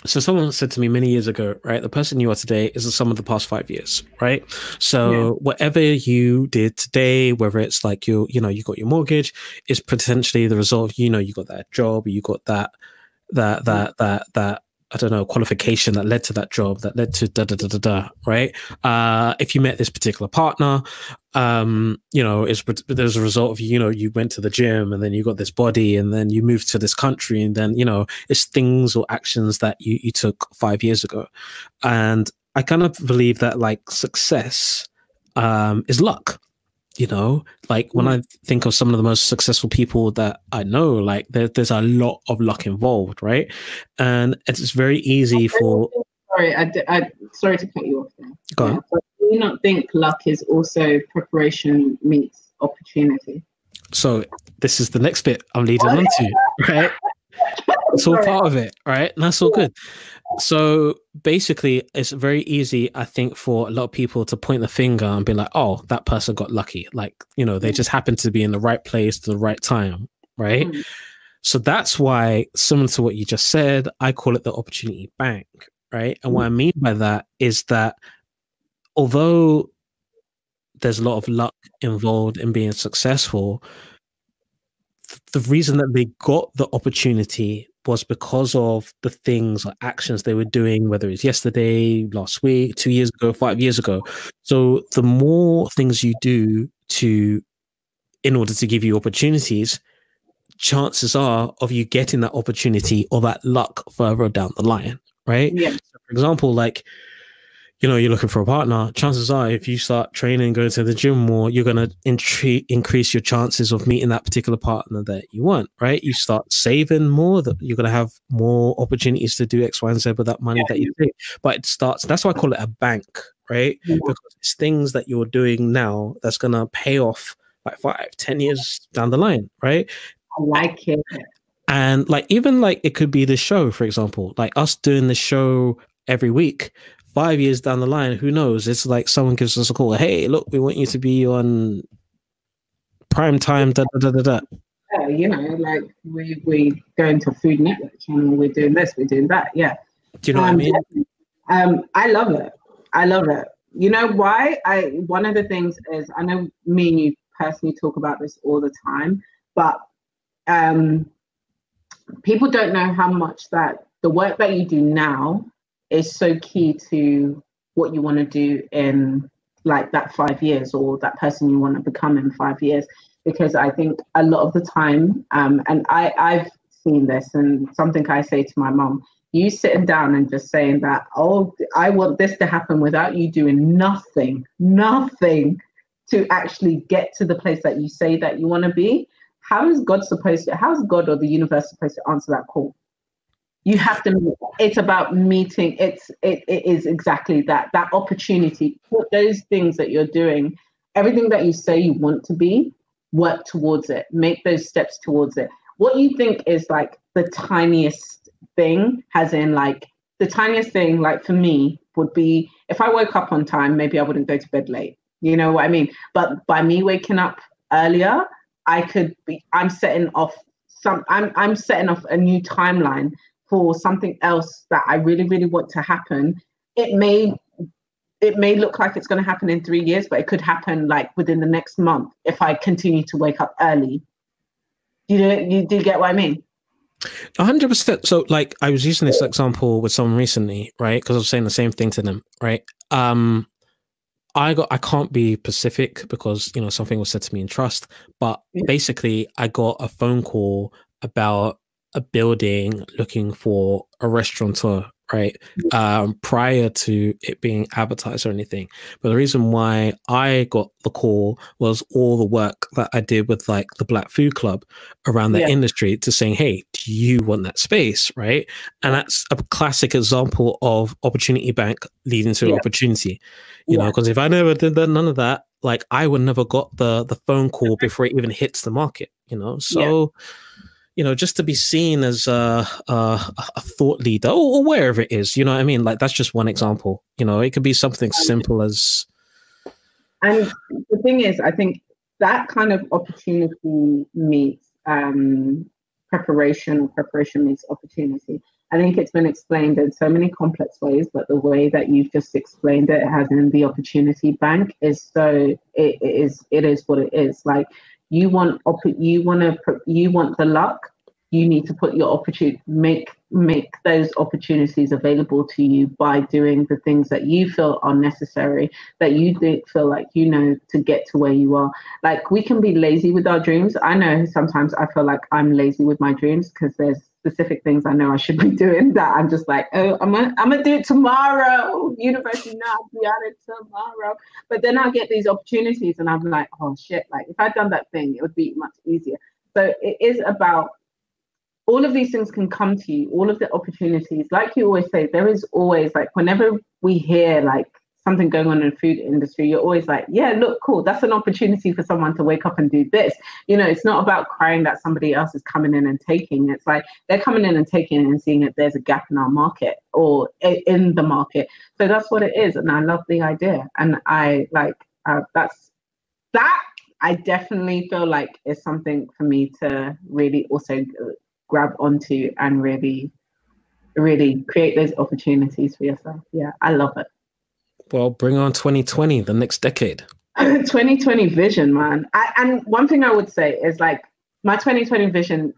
Speaker 2: So someone said to me many years ago, right, the person you are today is the sum of the past 5 years, right? So whatever you did today, whether it's like you got your mortgage, is potentially the result. You got that job, you got that I don't know, qualification that led to that job, that led to right? If you met this particular partner, there's a result of, you went to the gym and then you got this body and then you moved to this country, and then, it's things or actions that you took 5 years ago. And I kind of believe that like success is luck. You know, like when I think of some of the most successful people that I know, like there's a lot of luck involved, right? And it's very easy for.
Speaker 1: Sorry, sorry to cut you off there.
Speaker 2: Go on.
Speaker 1: But do you not think luck is also preparation meets opportunity?
Speaker 2: So this is the next bit I'm leading on to, right? It's all part of it, right? And that's all good. So basically, it's very easy, I think, for a lot of people to point the finger and be like, oh, that person got lucky. Like, you know, they just happened to be in the right place at the right time, right? So that's why, similar to what you just said, I call it the opportunity bank, right? And what I mean by that is that although there's a lot of luck involved in being successful, the reason that they got the opportunity was because of the things or actions they were doing, whether it's yesterday, last week, 2 years ago, 5 years ago. So the more things you do in order to give you opportunities, chances are of you getting that opportunity or that luck further down the line, right?
Speaker 1: Yeah.
Speaker 2: So for example, like, you know, you're looking for a partner, chances are if you start training, going to the gym more, you're going to increase your chances of meeting that particular partner that you want, right? You start saving more, that you're going to have more opportunities to do X, Y, and Z with that money that you take. But it starts, that's why I call it a bank, right? Because it's things that you're doing now that's going to pay off like 5-10 years down the line, right?
Speaker 1: I like it.
Speaker 2: And like, even like it could be the show, for example, like us doing the show every week. 5 years down the line, who knows? It's like someone gives us a call. Hey, look, we want you to be on prime time. Da, da, da, da, da.
Speaker 1: Yeah, you know, like we go into Food Network channel. We're doing this, we're doing that. Yeah.
Speaker 2: Do you know what I mean?
Speaker 1: I love it. I love it. You know why? One of the things is, I know me and you personally talk about this all the time, but people don't know how much that the work that you do now is so key to what you want to do in like that 5 years, or that person you want to become in 5 years. Because I think a lot of the time, and I've seen this, and something I say to my mom, you sitting down and just saying that, oh, I want this to happen without you doing nothing to actually get to the place that you say that you want to be. How is God or the universe supposed to answer that call? You have to meet. It's about meeting. It is exactly that opportunity. Put those things that you're doing, everything that you say you want to be, work towards it. Make those steps towards it. What you think is like the tiniest thing, as in like the tiniest thing, like for me, would be if I woke up on time, maybe I wouldn't go to bed late. You know what I mean? But by me waking up earlier, I'm setting off a new timeline for something else that I really, really want to happen. It may look like it's going to happen in 3 years, but it could happen like within the next month if I continue to wake up early. Do you get what I mean?
Speaker 2: 100%. So like I was using this example with someone recently, right? Because I was saying the same thing to them, right? I can't be specific because, you know, something was said to me in trust, but basically I got a phone call about a building looking for a restaurateur, right? Prior to it being advertised or anything. But the reason why I got the call was all the work that I did with like the Black Food Club around the industry to saying, hey, do you want that space, right? And that's a classic example of opportunity bank leading to opportunity, you know, because if I never did none of that, like I would never got the phone call before it even hits the market, you know? So you know, just to be seen as a thought leader or wherever it is, you know what I mean? Like, that's just one example. You know, it could be something simple as...
Speaker 1: And the thing is, I think that kind of opportunity meets preparation, or preparation meets opportunity. I think it's been explained in so many complex ways, but the way that you've just explained it, as in the opportunity bank, is so, it is what it is. Like, you want the luck. You need to put your opportunity, make those opportunities available to you by doing the things that you feel are necessary, that you feel like you know to get to where you are. Like, we can be lazy with our dreams. I know sometimes I feel like I'm lazy with my dreams because there's specific things I know I should be doing that I'm just like, oh, I'm gonna do it tomorrow. University, no, I'll be at it tomorrow. But then I'll get these opportunities and I'm like, oh shit, like if I'd done that thing, it would be much easier. So it is about all of these things can come to you, all of the opportunities. Like you always say, there is always like whenever we hear like something going on in the food industry, you're always like, yeah, look, cool. That's an opportunity for someone to wake up and do this. You know, it's not about crying that somebody else is coming in and taking. It's like they're coming in and taking and seeing that there's a gap in our market or in the market. So that's what it is. And I love the idea. And I like, that I definitely feel like is something for me to really also grab onto and really create those opportunities for yourself. Yeah, I love it.
Speaker 2: Well, bring on 2020, the next decade.
Speaker 1: 2020 vision, man. And one thing I would say is like my 2020 vision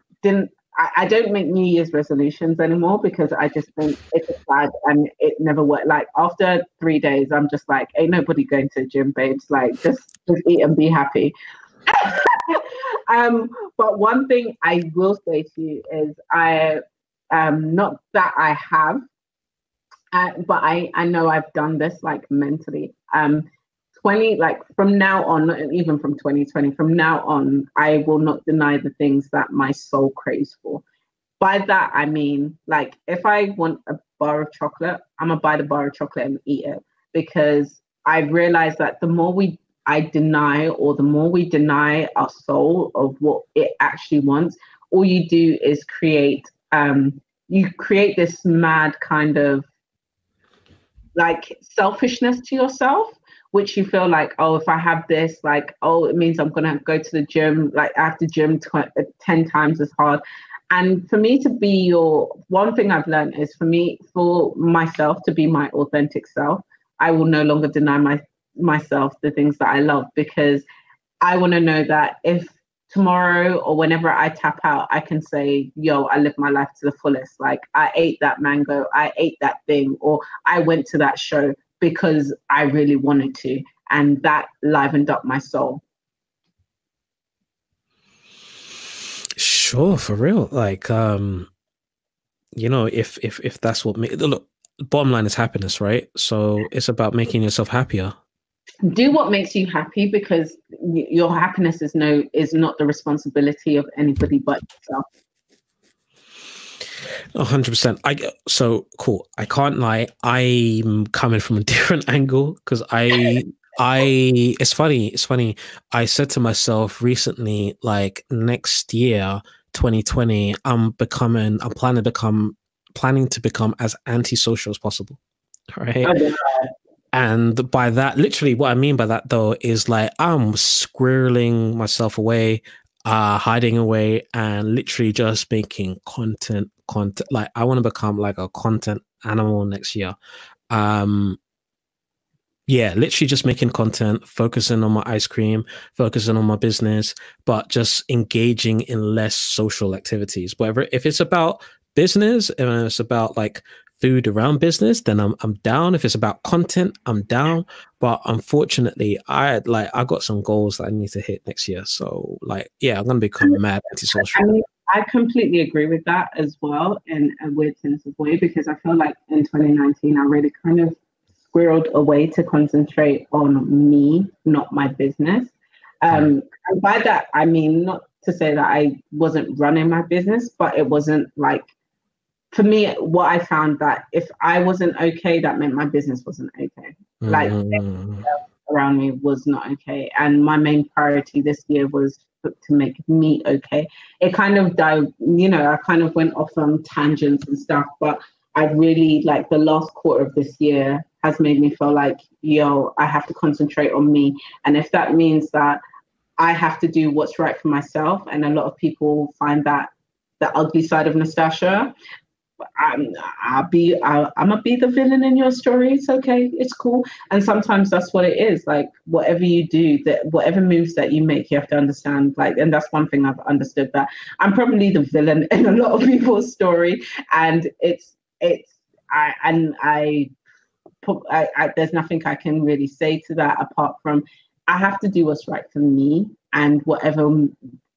Speaker 1: I don't make New Year's resolutions anymore because I just think it's a fad and it never worked. Like after 3 days, I'm just like, ain't nobody going to the gym, babes. Like just eat and be happy. But one thing I will say to you is not that I have, but I know I've done this like mentally. 20 like from now on, not even from 2020, from now on, I will not deny the things that my soul craves for. By that I mean like if I want a bar of chocolate, I'm gonna buy the bar of chocolate and eat it, because I realized that the more we deny our soul of what it actually wants, all you do is create this mad kind of like selfishness to yourself, which you feel like, oh, if I have this, like, oh, it means I'm gonna go to the gym, like I have to gym 10 times as hard. And for me to be one thing I've learned is for myself to be my authentic self, I will no longer deny myself the things that I love, because I want to know that if tomorrow or whenever I tap out, I can say, yo, I live my life to the fullest. Like I ate that mango, I ate that thing, or I went to that show because I really wanted to. And that livened up my soul.
Speaker 2: Sure, for real. Like, you know, if that's what look, bottom line is happiness, right? So it's about making yourself happier.
Speaker 1: Do what makes you happy, because your happiness is not the responsibility of anybody but yourself.
Speaker 2: 100%. So cool. I can't lie. I'm coming from a different angle because it's funny. I said to myself recently, like next year, 2020, I'm planning to become as antisocial as possible. Right.
Speaker 1: Oh, yeah.
Speaker 2: And by that, literally what I mean by that though, is like I'm squirreling myself away, hiding away, and literally just making content. Like I want to become like a content animal next year. Yeah, literally just making content, focusing on my ice cream, focusing on my business, but just engaging in less social activities. Whatever, if it's about business and it's about like food around business, then I'm down. If it's about content, I'm down. But unfortunately, I got some goals that I need to hit next year. So like, yeah, I'm gonna become mad antisocial.
Speaker 1: I mean, I completely agree with that as well in a weird sense of way, because I feel like in 2019, I really kind of squirreled away to concentrate on me, not my business. And by that, I mean, not to say that I wasn't running my business, but it wasn't like, for me, what I found that if I wasn't okay, that meant my business wasn't okay. Like everything else around me was not okay. And my main priority this year was to make me okay. It kind of died, I kind of went off on tangents and stuff, but I really, like, the last quarter of this year has made me feel like, yo, I have to concentrate on me. And if that means that I have to do what's right for myself, and a lot of people find that the ugly side of Nastassja, I'm gonna be the villain in your story. It's okay, it's cool. And sometimes that's what it is. Like whatever you do, that whatever moves that you make, you have to understand. Like, and that's one thing I've understood, that I'm probably the villain in a lot of people's story, and there's nothing I can really say to that apart from I have to do what's right for me, and whatever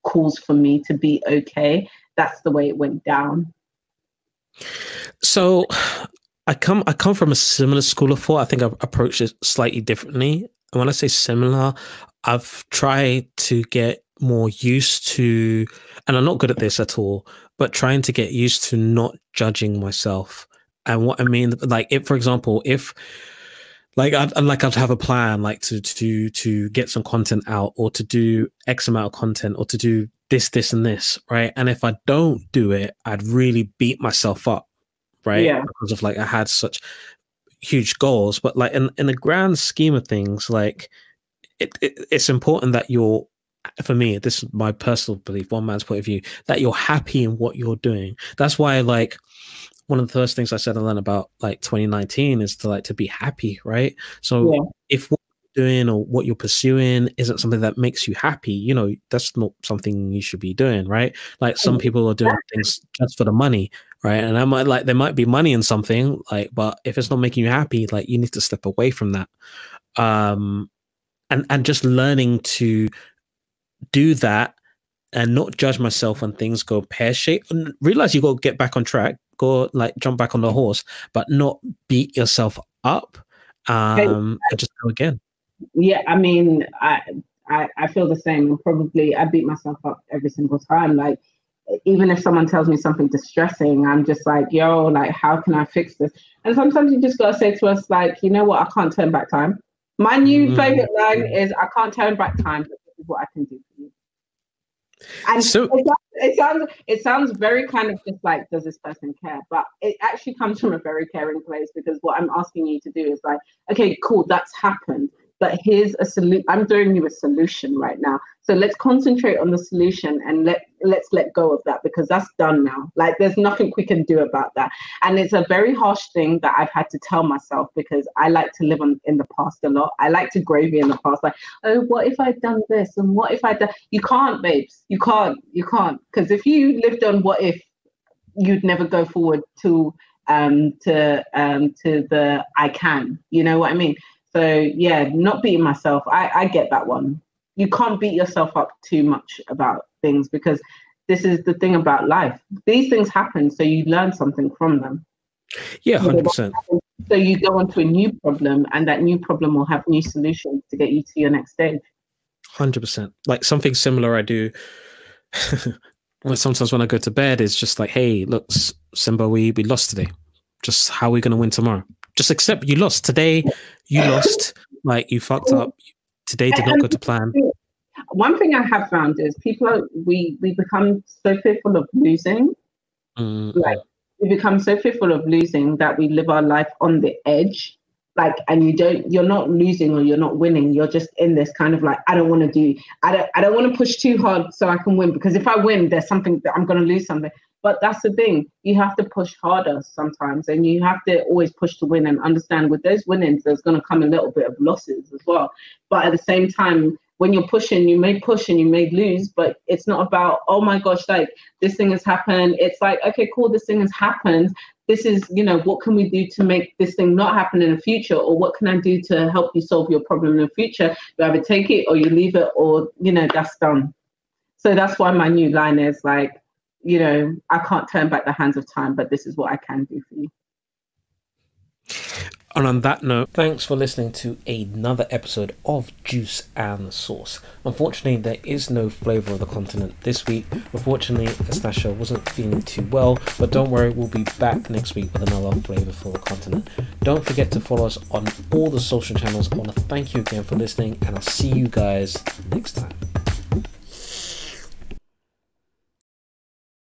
Speaker 1: calls for me to be okay. That's the way it went down.
Speaker 2: So I come from a similar school of thought. I think I've approached it slightly differently. And when I say similar, I've tried to get more used to, and I'm not good at this at all, but trying to get used to not judging myself. And what I mean, like, if, for example, if like I'd have a plan, like to get some content out, or to do X amount of content, or to do this, and this, right? And if I don't do it, I'd really beat myself up, right?
Speaker 1: Yeah.
Speaker 2: Because of like I had such huge goals. But like in the grand scheme of things, like it's important that you're, for me, this is my personal belief, one man's point of view, that you're happy in what you're doing. That's why, like, one of the first things I said I learned about like 2019 is to like to be happy, right? So
Speaker 1: Yeah.
Speaker 2: if what you're doing or what you're pursuing isn't something that makes you happy, you know, that's not something you should be doing, right? Like, some people are doing things just for the money, right? And I might, like, there might be money in something, like, but if it's not making you happy, like, you need to step away from that. And just learning to do that and not judge myself when things go pear-shaped, and realize you got to get back on track, go, like, jump back on the horse, but not beat yourself up, and just go again.
Speaker 1: Yeah, I mean, I feel the same, and probably I beat myself up every single time. Like, even if someone tells me something distressing, I'm just like, yo, like, how can I fix this? And sometimes you just gotta say to us, like, you know what, I can't turn back time. My new favorite line is, I can't turn back time, but this is what I can do for you. And
Speaker 2: So
Speaker 1: it sounds very kind of just like, does this person care? But it actually comes from a very caring place, because what I'm asking you to do is like, okay, cool, that's happened, but here's a solution. I'm doing you a solution right now. So let's concentrate on the solution, and let's let go of that, because that's done now. Like, there's nothing we can do about that. And it's a very harsh thing that I've had to tell myself, because I like to live in the past a lot. I like to gravy in the past. Like, oh, what if I'd done this? And what if I'd done... You can't, babes. You can't. Because if you lived on what if, you'd never go forward to the I can. You know what I mean? So yeah, not beating myself. I get that one. You can't beat yourself up too much about things, because this is the thing about life. These things happen, so you learn something from them.
Speaker 2: yeah, 100%.
Speaker 1: So you go on to a new problem, and that new problem will have new solutions to get you to your next stage.
Speaker 2: 100%. Like, something similar I do well, sometimes when I go to bed, it's just like, hey, look, Simba, we lost today. Just how are we going to win tomorrow? Just accept you lost today. You lost. Like, you fucked up. Today did not go to plan.
Speaker 1: One thing I have found is we become so fearful of losing. Like, we become so fearful of losing that we live our life on the edge. Like, and you're not losing or you're not winning. You're just in this kind of like, I don't want to push too hard so I can win, because if I win, there's something that I'm going to lose something. But that's the thing. You have to push harder sometimes, and you have to always push to win, and understand with those winnings, there's going to come a little bit of losses as well. But at the same time, when you're pushing, you may push and you may lose, but it's not about, oh my gosh, like, this thing has happened. It's like, okay, cool, this thing has happened. This is, what can we do to make this thing not happen in the future? Or what can I do to help you solve your problem in the future? You either take it or you leave it, or, that's done. So that's why my new line is like, I can't turn back the hands of time, but this is what I can do for you.
Speaker 2: And on that note, thanks for listening to another episode of Juice and Sauce. Unfortunately, there is no Flavour of the Continent this week. Unfortunately, Nastassja wasn't feeling too well, but don't worry, we'll be back next week with another Flavour for the Continent. Don't forget to follow us on all the social channels. I want to thank you again for listening, and I'll see you guys next time.